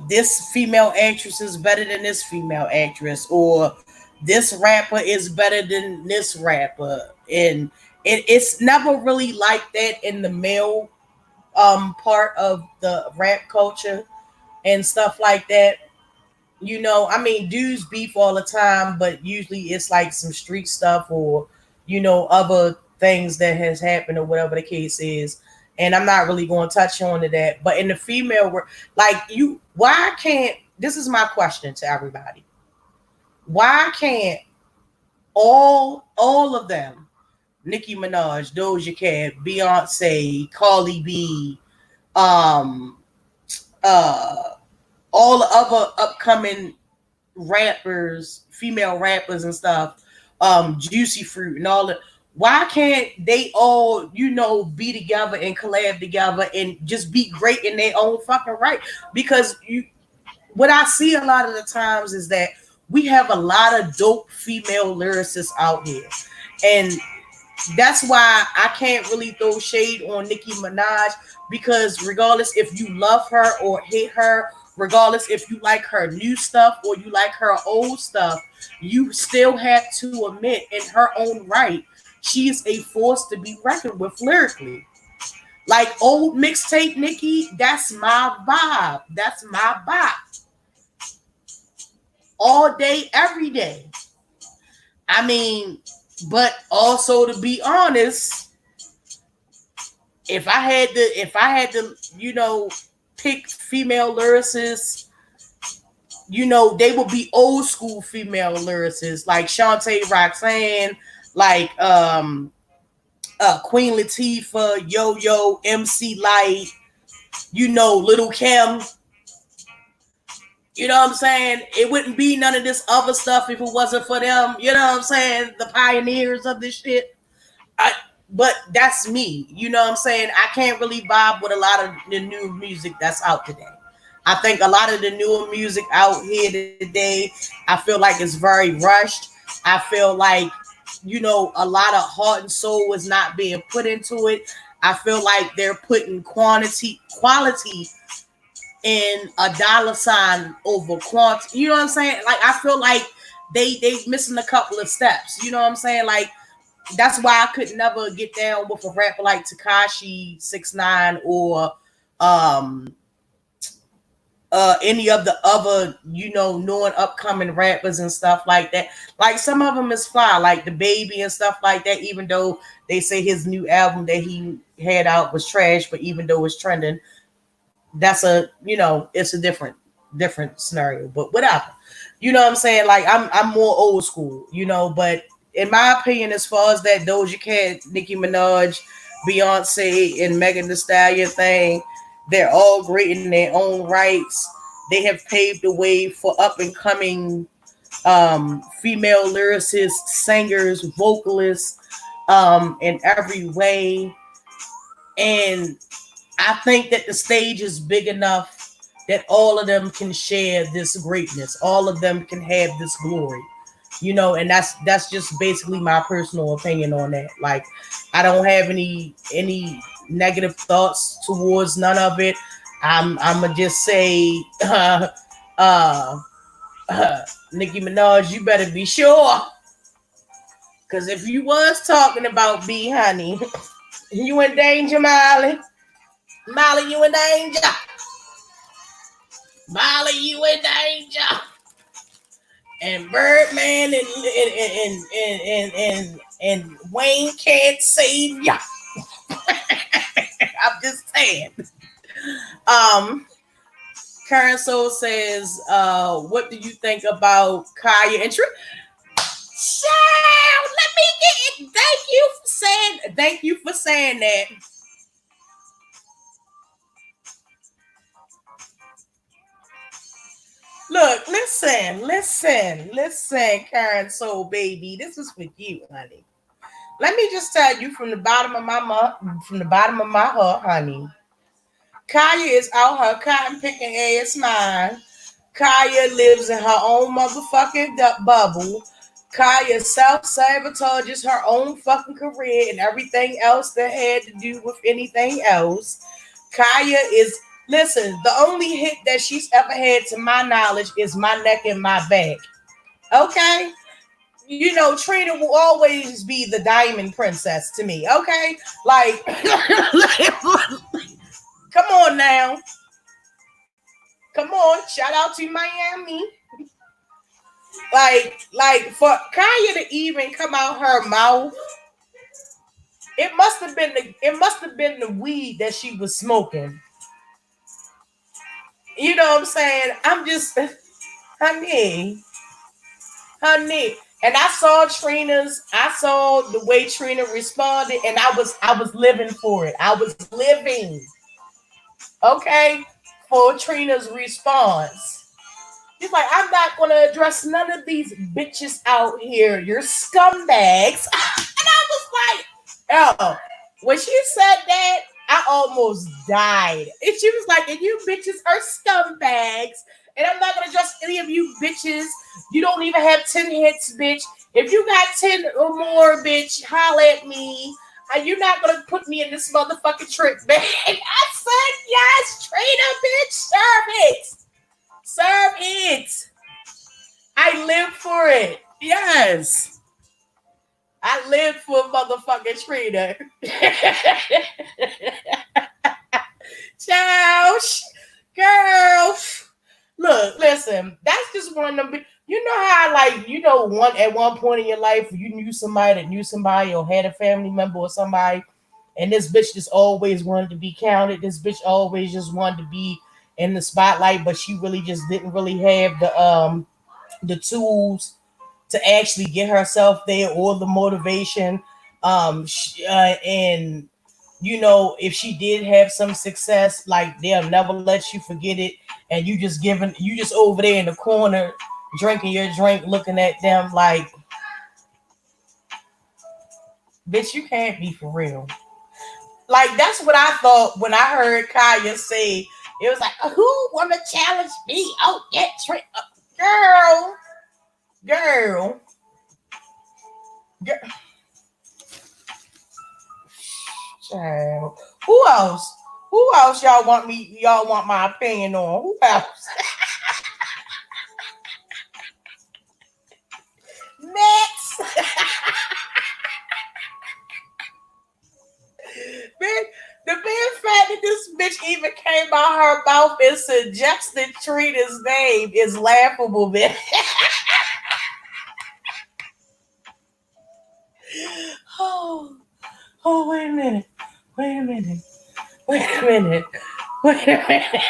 this female actress is better than this female actress, or this rapper is better than this rapper. And it's never really like that in the male part of the rap culture and stuff like that. I mean, dudes beef all the time, but usually it's like some street stuff or, other things that has happened or whatever the case is. And I'm not really going to touch on to that. But in the female, like why can't, this is my question to everybody. Why can't all of them, Nicki Minaj, Doja Cat, Beyonce, Cardi B, um, uh, all the other upcoming rappers, female rappers and stuff, Juicy Fruit and all that. Why can't they all, be together and collab together and just be great in their own fucking right? Because what I see a lot of the times is that we have a lot of dope female lyricists out here. And that's why I can't really throw shade on Nicki Minaj, because regardless if you love her or hate her, regardless if you like her new stuff or you like her old stuff, you still have to admit in her own right, she is a force to be reckoned with lyrically. Like old mixtape Nicki, that's my vibe. That's my vibe. all day, every day. I mean, but also to be honest, if I had to, pick female lyricists, they would be old school female lyricists like Shantae Roxanne, like Queen Latifah, Yo Yo, MC Light, Little Kim. You know what I'm saying? It wouldn't be none of this other stuff if it wasn't for them. You know what I'm saying? The pioneers of this shit. But that's me. You know what I'm saying? I can't really vibe with a lot of the new music that's out today. I think a lot of the newer music out here today, I feel like it's very rushed. I feel like, a lot of heart and soul is not being put into it. I feel like they're putting quality in a dollar sign over quantity. You know what I'm saying? Like, I feel like they missing a couple of steps. You know what I'm saying? Like, that's why I could never get down with a rapper like Tekashi 6ix9ine or any of the other, new and upcoming rappers and stuff like that. Like, some of them is fly, like the Baby and stuff like that, even though they say his new album that he had out was trash, but even though it's trending, that's it's a different scenario, but whatever. You know what I'm saying? Like, I'm more old school, but in my opinion, as far as that Doja Cat, Nicki Minaj, Beyonce, and Megan Thee Stallion thing, they're all great in their own rights. They have paved the way for up and coming female lyricists, singers, vocalists, in every way. And I think that the stage is big enough that all of them can share this greatness. All of them can have this glory. And that's just basically my personal opinion on that. Like, I don't have any negative thoughts towards none of it. I'm gonna just say, Nicki Minaj, you better be sure, because if you was talking about B, honey, you in danger, Molly. Molly, you in danger. Molly, you in danger. And Birdman and Wayne can't save ya. I'm just saying. Karen Soul says, what do you think about Kaya and Trick? Child, let me get it. Thank you for saying that. Look, listen, Karen Soul baby. This is for you, honey. Let me just tell you from the bottom of my heart, honey. Kaya is out her cotton picking ass mind. Kaya lives in her own motherfucking bubble. Kaya self-sabotages her own fucking career and everything else that had to do with anything else. Kaya is, listen, the only hit that she's ever had to my knowledge is My Neck and My Back. Okay? Trina will always be the diamond princess to me. Okay? Like, come on now. Come on. Shout out to Miami. Like for Kaya to even come out her mouth, it must have been the weed that she was smoking. You know what I'm saying? I'm just, honey. And I saw the way Trina responded, and I was living for it. I was living, okay, for Trina's response. He's like, I'm not going to address none of these bitches out here. You're scumbags. And I was like, oh, when she said that, I almost died. And she was like, and you bitches are scumbags. And I'm not going to address any of you bitches. You don't even have 10 hits, bitch. If you got 10 or more, bitch, holla at me. You're not going to put me in this motherfucking trick, man. I said, yes, Trina, bitch, serve it. Serve it. I live for it. Yes. I live for motherfucking Trina. Ciao. Girl. Look, listen. listen, that's just one of them. You know how, like, one at one point in your life, you knew somebody that knew somebody or had a family member or somebody, and this bitch just always wanted to be counted. This bitch always just wanted to be in the spotlight, but she really just didn't really have the tools to actually get herself there or the motivation. And if she did have some success, like, they'll never let you forget it, and you just over there in the corner drinking your drink, looking at them like, bitch, you can't be for real. Like, that's what I thought when I heard Kaya say, it was like, who wanna challenge me? Oh, yeah, girl, girl, girl. Child. Who else? Who else y'all want my opinion on? Who else? Next. Man, the mere fact that this bitch even came out her mouth and suggested Trina's name is laughable, man. Oh, wait a minute. Wait a minute. Wait a minute. Wait a minute.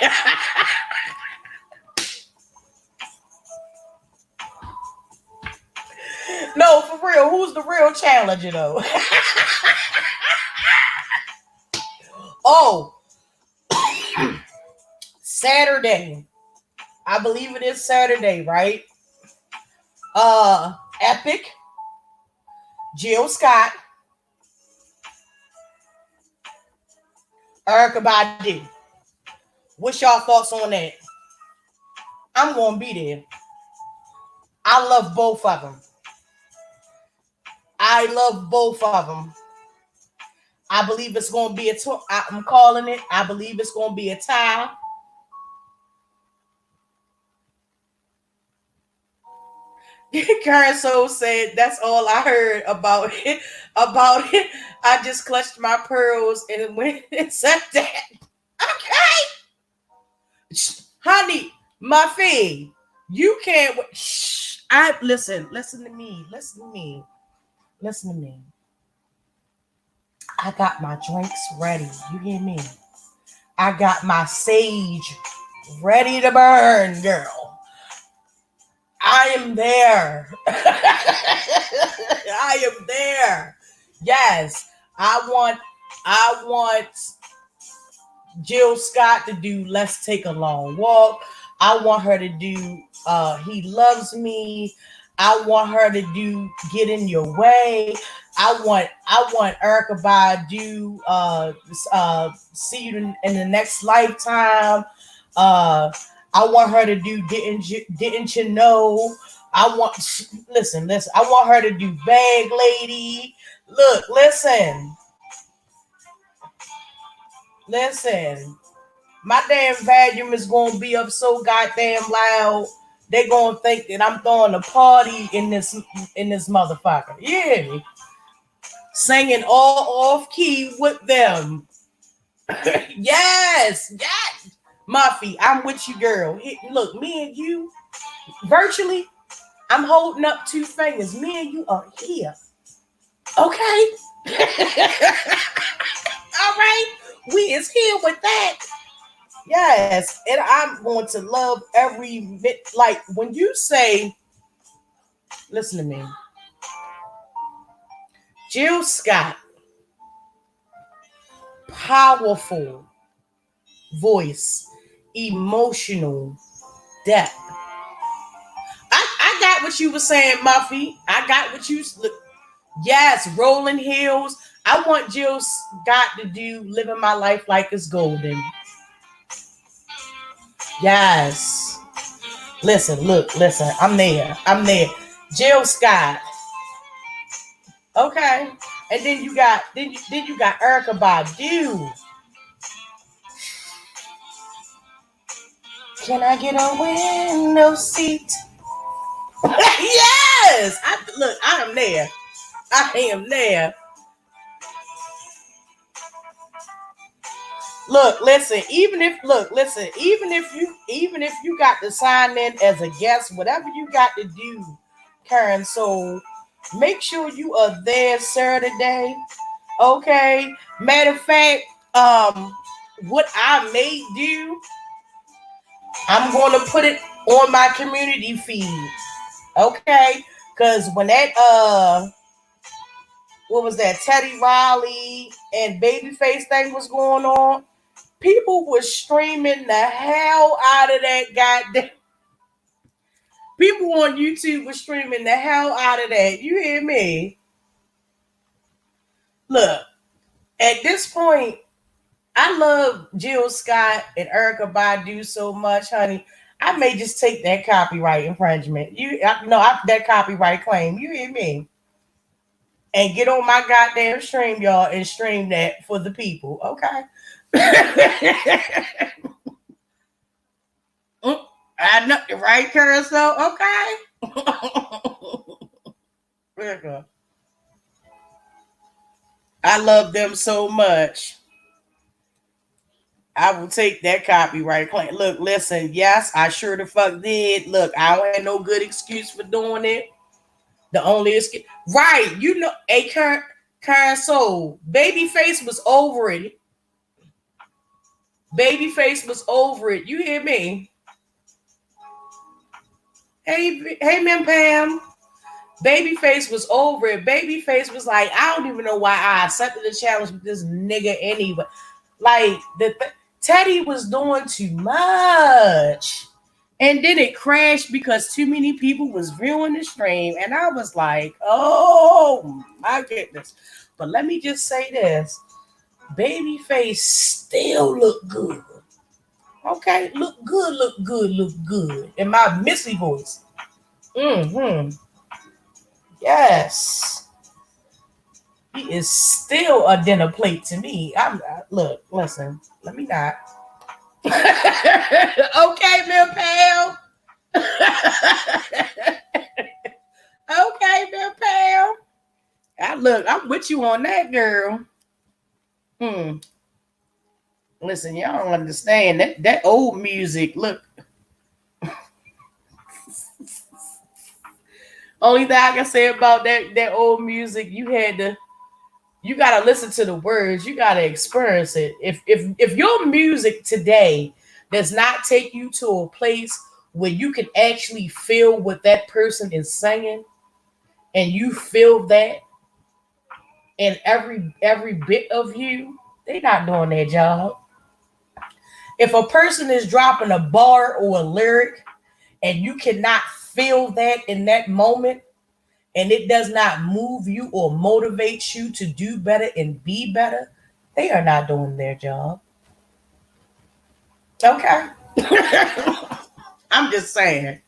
No, for real. Who's the real challenger, though? Oh, Saturday. I believe it is Saturday, right? Epic, Jill Scott, Erykah Badu. What's y'all thoughts on that? I'm gonna be there. I love both of them. I love both of them. I believe it's gonna be I'm calling it. I believe it's gonna be a tie. Karen So said, that's all I heard about it. About it. I just clutched my pearls and went and said that. Okay. Honey, my fee. You can't. Shh. Listen to me. Listen to me. Listen to me. I got my drinks ready. You hear me? I got my sage ready to burn, girl. I am there. I am there. Yes. I want Jill Scott to do Let's Take a Long Walk. I want her to do He Loves Me. I want her to do Get in Your Way. I want Erykah Badu See You in the Next Lifetime. I want her to do Didn't You Know? Listen. I want her to do Bag Lady. Look, listen. My damn volume is gonna be up so goddamn loud. They're gonna think that I'm throwing a party in this motherfucker. Yeah. Singing all off key with them. Yes. Muffy, I'm with you, girl. Look, me and you, virtually, I'm holding up two fingers. Me and you are here. Okay? All right? We is here with that. Yes. And I'm going to love every bit. Like, when you say, listen to me, Jill Scott, powerful voice, emotional depth. I got what you were saying, Muffy. I got what you. Yes, Rolling Hills. I want Jill Scott to do Living My Life Like It's Golden. Yes. Listen. I'm there. Jill Scott. Okay. And then you got Erykah Badu. Can I get a window seat? Yes! I am there. Look, listen, even if you got to sign in as a guest, whatever you got to do, Karen. So make sure you are there Saturday. Okay. Matter of fact, what I may do, I'm gonna put it on my community feed. Okay. Cause when that what was that, Teddy Riley and Babyface thing was going on, people were streaming the hell out of that goddamn. People on YouTube were streaming the hell out of that. You hear me? Look, at this point, I love Jill Scott and Erica Badu so much, honey. I may just take that copyright infringement. That copyright claim. You hear me? And get on my goddamn stream, y'all, and stream that for the people. Okay. I know, right, Carousel? Okay. I love them so much. I will take that copyright claim. Look, listen, yes, I sure the fuck did. Look, I don't have no good excuse for doing it. The only excuse, right? You know, a current soul. Babyface was over it. Babyface was over it. You hear me? Hey, man, Pam. Babyface was over it. Babyface was like, I don't even know why I accepted the challenge with this nigga anyway. Like, Teddy was doing too much. And then it crashed because too many people was viewing the stream. And I was like, oh my goodness. But let me just say this. Babyface still look good. Okay? Look good. In my Missy voice. Mm-hmm. Yes. He is still a dinner plate to me. Look, listen, let me not. Okay, Bill Pal. Okay, Bill Pal. I'm with you on that, girl. Listen, y'all don't understand that old music. Look. Only thing I can say about that old music, you gotta listen to the words, you gotta experience it. If your music today does not take you to a place where you can actually feel what that person is singing, and you feel that in every bit of you, they're not doing their job. If a person is dropping a bar or a lyric and you cannot feel that in that moment, and it does not move you or motivate you to do better and be better, they are not doing their job. Okay. I'm just saying.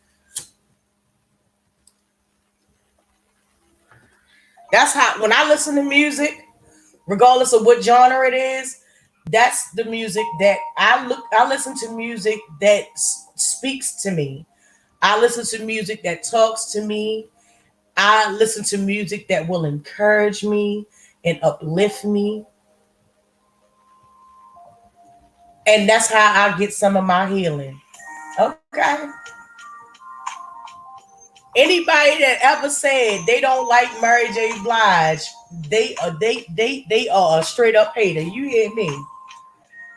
That's how, when I listen to music, regardless of what genre it is, that's the music that I listen to music that speaks to me. I listen to music that talks to me. I listen to music that will encourage me and uplift me. And that's how I get some of my healing. Okay. Anybody that ever said they don't like Mary J. Blige, they are a straight up hater. You hear me?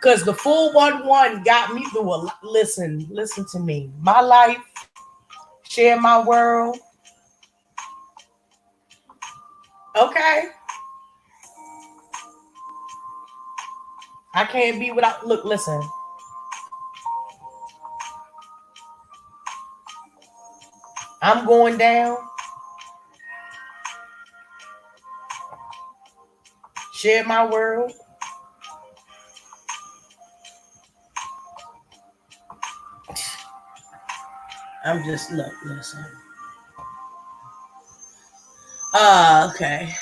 Because the 411 got me through a listen to me. My life, share my world. Okay. I can't be without. Look, listen. I'm going down. Share my world. I'm just listen. Okay.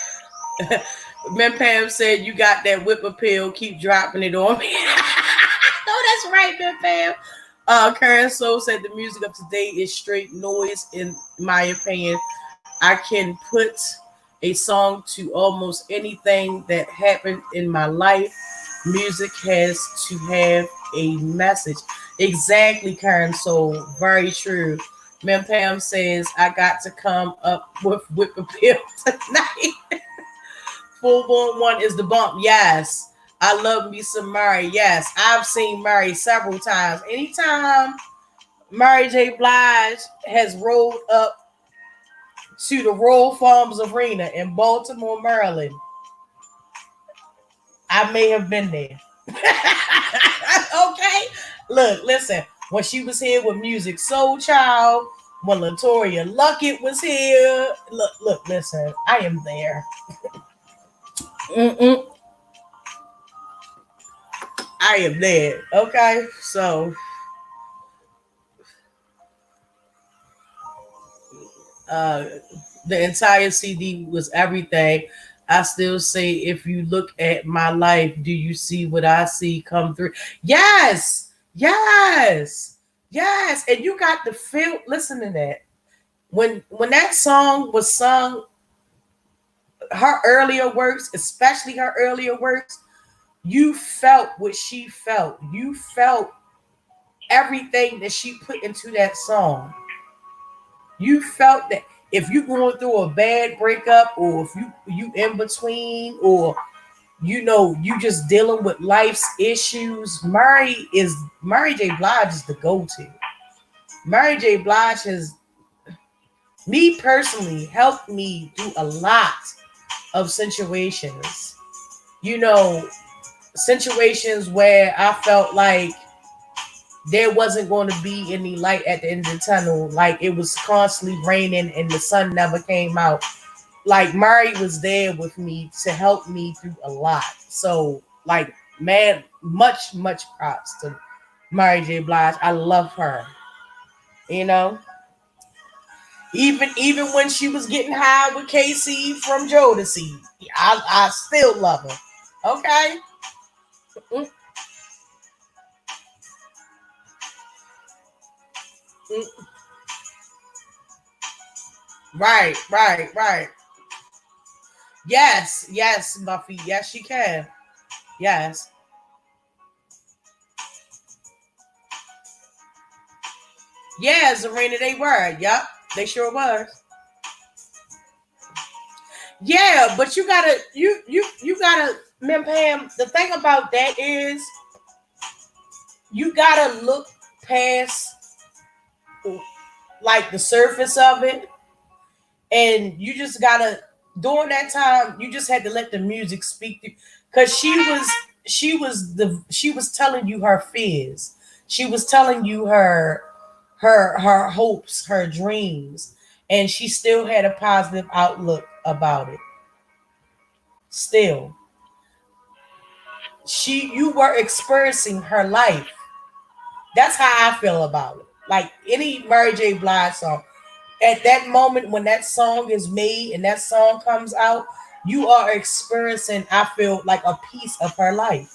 Men Pam said you got that whip appeal, keep dropping it on me. No, that's right, Men Pam. Karen Soul said the music of today is straight noise, in my opinion. I can put a song to almost anything that happened in my life. Music has to have a message. Exactly, Karen. So very true. Mem Pam says, I got to come up with whip appeal tonight. Full Born One is the bump. Yes. I love me some Murray. Yes. I've seen Murray several times. Anytime Mary J. Blige has rolled up to the Royal Farms Arena in Baltimore, Maryland, I may have been there. Okay? Look, listen. When she was here with Music Soul Child, when Latoya Luckett was here, look, listen. I am there. Mm-mm, I am there. Okay? So, uh, the entire CD was everything. I still say, if you look at my life, do you see what I see come through? Yes, yes, yes. And you got the feel. Listen to that. When that song was sung, her earlier works, especially her earlier works, you felt what she felt. You felt everything that she put into that song. You felt that if you going through a bad breakup, or if you in between, or you just dealing with life's issues, Mary J. Blige is the go-to. Mary J. Blige has, me personally, helped me through a lot of situations. You know, situations where I felt like there wasn't going to be any light at the end of the tunnel. Like it was constantly raining and the sun never came out. Like Mari was there with me to help me through a lot. So, like, man, much props to Mary J. Blige. I love her. You know, even when she was getting high with KC from Jodeci, I still love her. Okay. Mm, mm. Right, right. Yes, yes, Buffy. Yes, she can. Yes. Yeah, Zarina, they were. Yep, they sure was. Yeah, but you gotta Mem Pam, the thing about that is you gotta look past like the surface of it, and you just gotta, during that time you just had to let the music speak to, because she was telling you her fears. She was telling you her hopes, her dreams, and she still had a positive outlook about it. Still, you were experiencing her life. That's how I feel about it. Like any Mary J. Blige song, at that moment when that song is made and that song comes out, you are experiencing, I feel, like a piece of her life.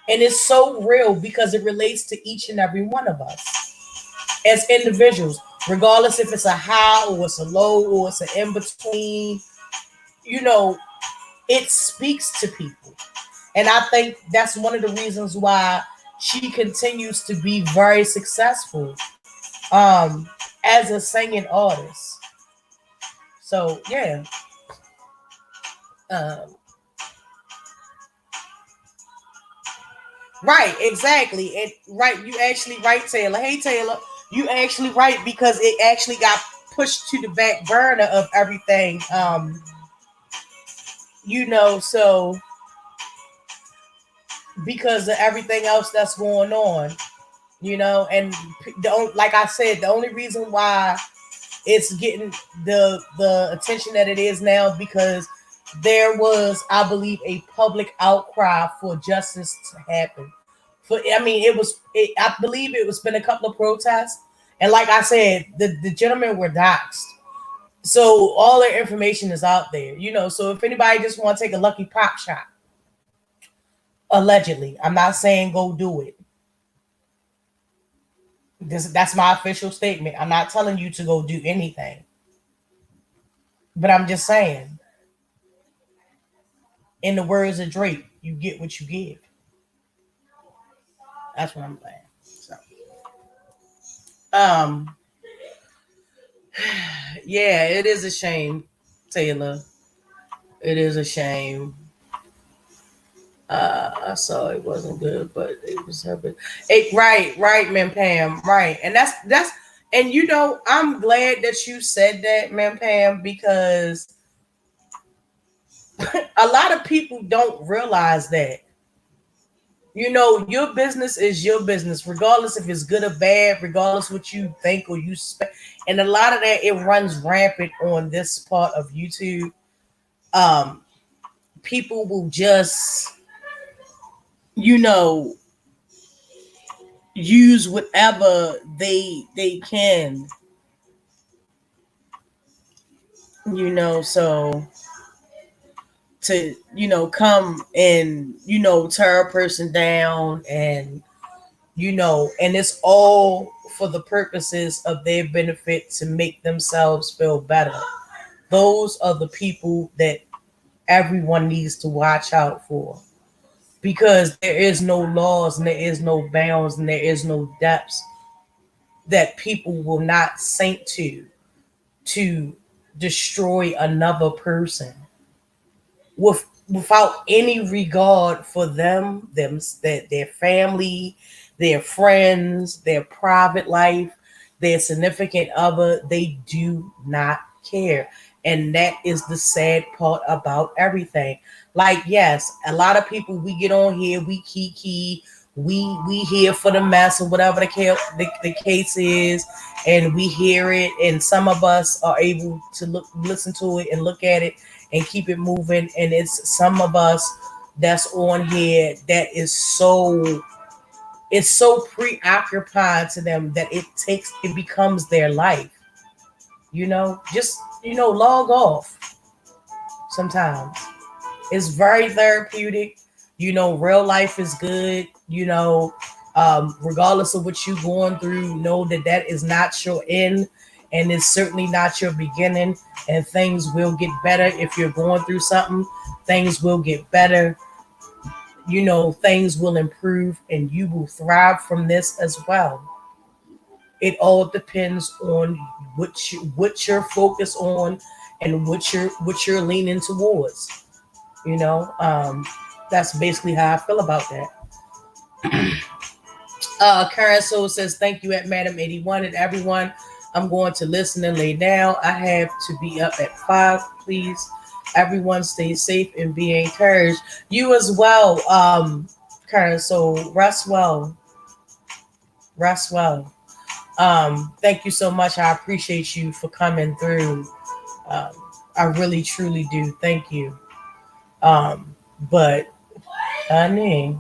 And it's so real because it relates to each and every one of us as individuals, regardless if it's a high or it's a low or it's an in between. You know, it speaks to people. And I think that's one of the reasons why she continues to be very successful um, as a singing artist. So, yeah. Um, right, exactly. And right, you actually right, Taylor. Hey, Taylor, you actually right because it actually got pushed to the back burner of everything. So because of everything else that's going on, and like I said, the only reason why it's getting the attention that it is now because there was, I believe, a public outcry for justice to happen. I mean, I believe it was been a couple of protests, and like I said, the gentlemen were doxxed, so all their information is out there. So if anybody just want to take a lucky pop shot, allegedly, I'm not saying go do it. That's my official statement. I'm not telling you to go do anything, but I'm just saying, in the words of Drake, you get what you give. That's what I'm saying. So, um, yeah, it is a shame, Taylor. It is a shame. I saw it wasn't good, but it was happening. Right, man, Pam, right, and that's, and I'm glad that you said that, man, Pam, because a lot of people don't realize that. Your business is your business, regardless if it's good or bad, regardless what you think or you spend. And a lot of that, it runs rampant on this part of YouTube. Um, People will just, you know, use whatever they can, so to come and tear a person down, and it's all for the purposes of their benefit to make themselves feel better. Those are the people that everyone needs to watch out for, because there is no laws and there is no bounds and there is no depths that people will not sink to destroy another person without any regard for them, their family, their friends, their private life, their significant other. They do not care. And that is the sad part about everything. Like, yes, a lot of people, we get on here, we kiki, we here for the mess or whatever the case is, and we hear it, and some of us are able to listen to it and look at it and keep it moving. And it's some of us that's on here that is so preoccupied to them that it becomes their life. Just log off sometimes. It's very therapeutic. Real life is good. Regardless of what you're going through, know that is not your end, and it's certainly not your beginning. And things will get better. If you're going through something, things will get better. Things will improve, and you will thrive from this as well. It all depends on what you're focused on and what you're leaning towards. You know, um, that's basically how I feel about that. Karen Soul says, thank you at Madam 81 and everyone. I'm going to listen and lay down. I have to be up at 5. Please, everyone stay safe and be encouraged. You as well, Karen Soul. Rest well. Rest well. Thank you so much. I appreciate you for coming through. Um, I really, truly do. Thank you. But, honey,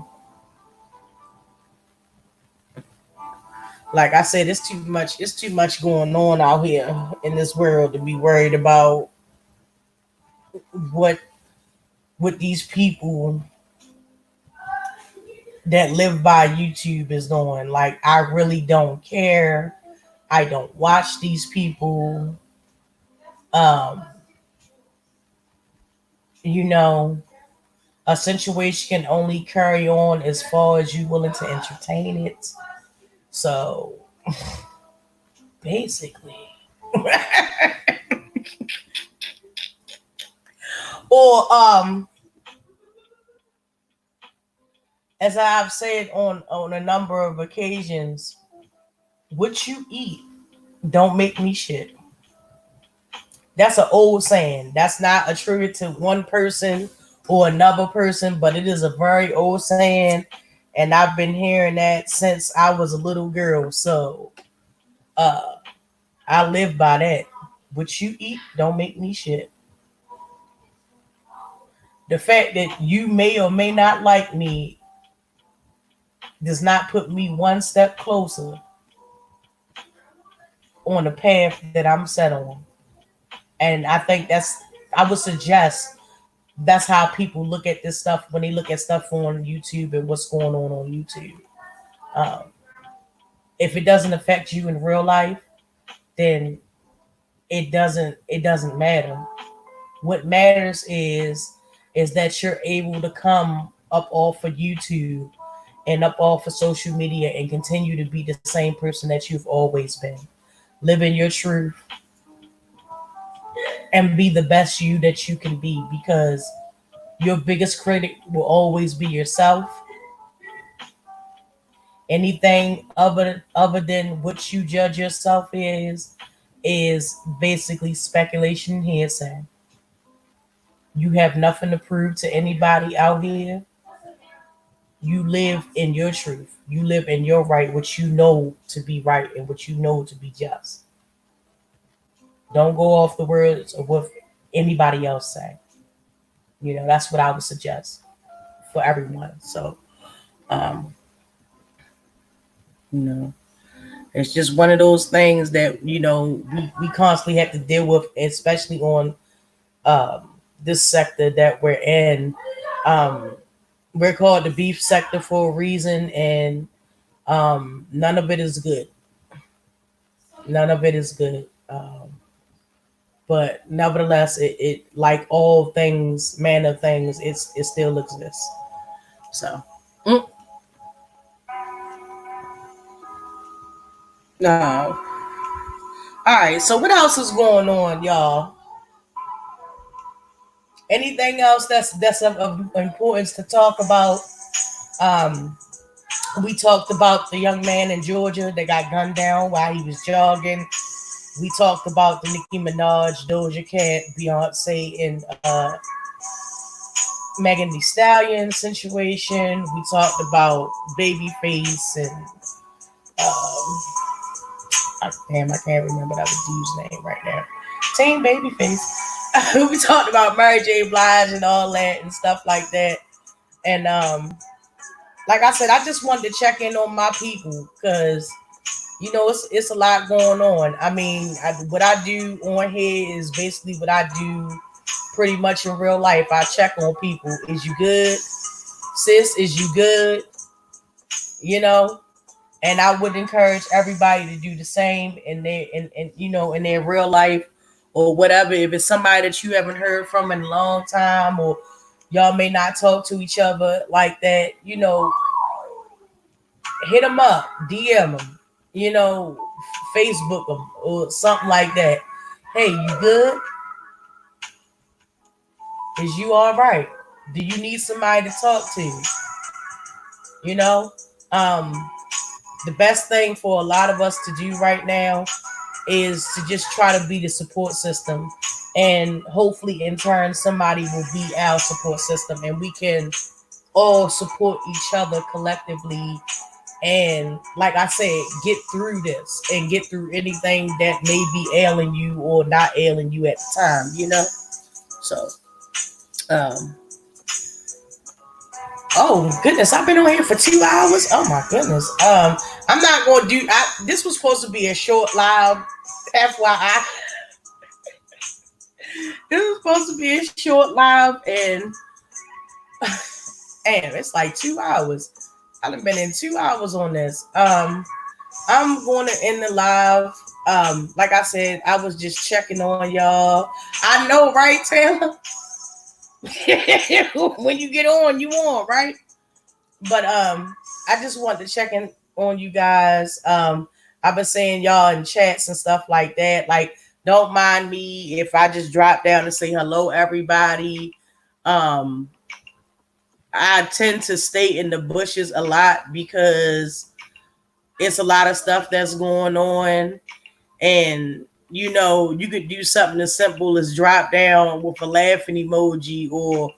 like I said, it's too much. It's too much going on out here in this world to be worried about what these people that live by YouTube is doing. Like, I really don't care. I don't watch these people. Um, you know, a situation can only carry on as far as you willing to entertain it. So basically, or as I've said on a number of occasions, what you eat don't make me shit. That's an old saying. That's not attributed to one person or another person, but it is a very old saying, and I've been hearing that since I was a little girl. So uh I live by that. What you eat don't make me shit. The fact that you may or may not like me does not put me one step closer on the path that I'm set on. And I think I would suggest that's how people look at this stuff when they look at stuff on YouTube and what's going on YouTube. Um, if it doesn't affect you in real life, then it doesn't matter. What matters is that you're able to come up off of YouTube and up off of social media and continue to be the same person that you've always been. Live in your truth and be the best you that you can be, because your biggest critic will always be yourself. Anything other than what you judge yourself is basically speculation and hearsay. You have nothing to prove to anybody out here. You live in your truth. You live in your right, what you know to be right and what you know to be just. Don't go off the words of what anybody else say. That's what I would suggest for everyone. So, um, you know, it's just one of those things that, we constantly have to deal with, especially on this sector that we're in. Um, we're called the beef sector for a reason, and none of it is good. None of it is good. But nevertheless, it like all things, man of things, it still exists. So, no. All right. So, what else is going on, y'all? Anything else that's of importance to talk about? Um, we talked about the young man in Georgia that got gunned down while he was jogging. We talked about the Nicki Minaj, Doja Cat, Beyonce, and Megan Thee Stallion situation. We talked about Babyface and damn, I can't remember that dude's name right now. Team Babyface. We talked about Mary J. Blige and all that and stuff like that. And like I said, I just wanted to check in on my people because it's a lot going on. I mean, what I do on here is basically what I do pretty much in real life. I check on people. Is you good? Sis, is you good? And I would encourage everybody to do the same in their real life or whatever. If it's somebody that you haven't heard from in a long time, or y'all may not talk to each other like that, hit them up, DM them, Facebook them or something like that. Hey, you good? Is you all right? Do you need somebody to talk to? You know, um, the best thing for a lot of us to do right now is to just try to be the support system, and hopefully in turn somebody will be our support system, and we can all support each other collectively, and like I said, get through this and get through anything that may be ailing you or not ailing you at the time. So um oh goodness, I've been on here for 2 hours. Oh my goodness. I'm not gonna do this was supposed to be a short live, FYI. This was supposed to be a short live, and damn, it's like 2 hours. I've been in 2 hours on this. I'm going to end the live. Like I said, I was just checking on y'all. I know, right, Taylor? When you get on, you on, right? But I just wanted to check in on you guys. I've been saying y'all in chats and stuff like that. Like, don't mind me if I just drop down and say hello, everybody. I tend to stay in the bushes a lot because it's a lot of stuff that's going on, and you could do something as simple as drop down with a laughing emoji or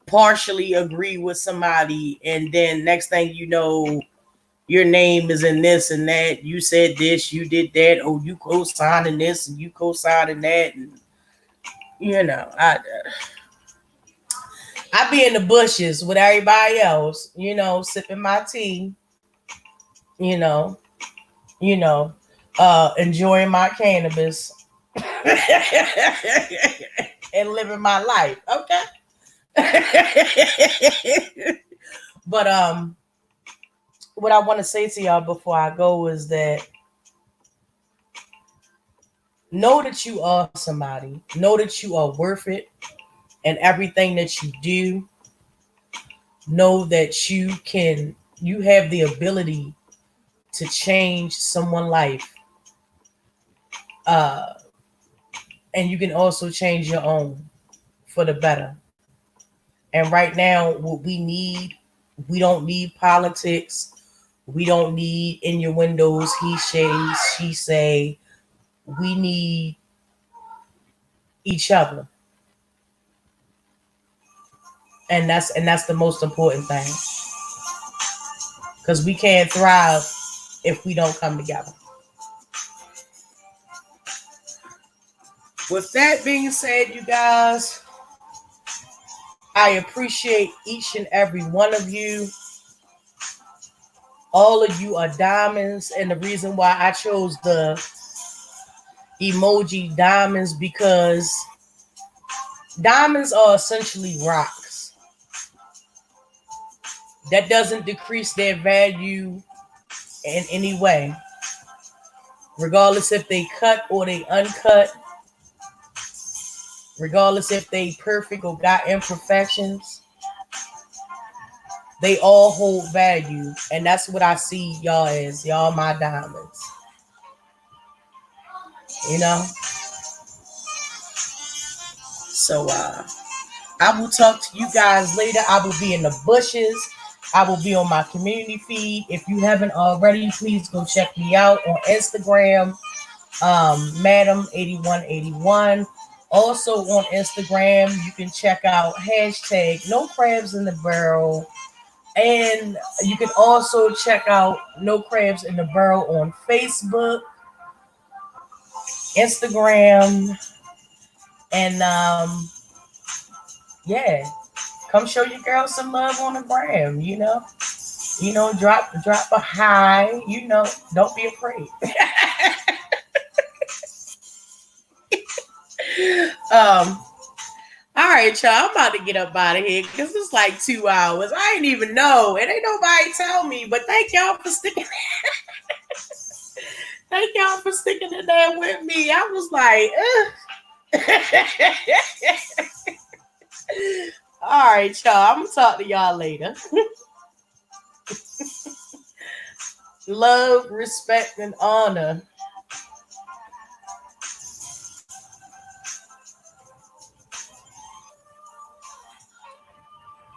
partially agree with somebody, and then next thing you know, your name is in this and that. You said this, you did that. Oh, you co-signing this and you co-signing that, and I be in the bushes with everybody else, sipping my tea, you know, enjoying my cannabis and living my life. Okay. But what I want to say to y'all before I go is that know that you are somebody. Know that you are worth it and everything that you do. know that you have the ability to change someone's life, uh, and you can also change your own for the better. And right now, what we don't need politics. We don't need innuendos, he say, she say. We need each other. And that's the most important thing. Because we can't thrive if we don't come together. With that being said, you guys, I appreciate each and every one of you. All of you are diamonds, and the reason why I chose the emoji diamonds, because diamonds are essentially rocks. That doesn't decrease their value in any way, regardless if they cut or they uncut, regardless if they perfect or got imperfections. They all hold value, and that's what I see y'all as. Y'all my diamonds. You know? So I will talk to you guys later. I will be in the bushes. I will be on my community feed. If you haven't already, please go check me out on Instagram, Madam8181. Also on Instagram, you can check out hashtag No Crabs in the Barrel. And you can also check out No Crabs in the Barrel on Facebook, Instagram, and yeah, come show your girl some love on the gram. Drop a high. Don't be afraid. um. All right, y'all. I'm about to get up out of here because it's like 2 hours. I ain't even know. It ain't nobody tell me. But thank y'all for sticking. Thank y'all for sticking in there with me. I was like, all right, y'all. I'm gonna talk to y'all later. Love, respect, and honor.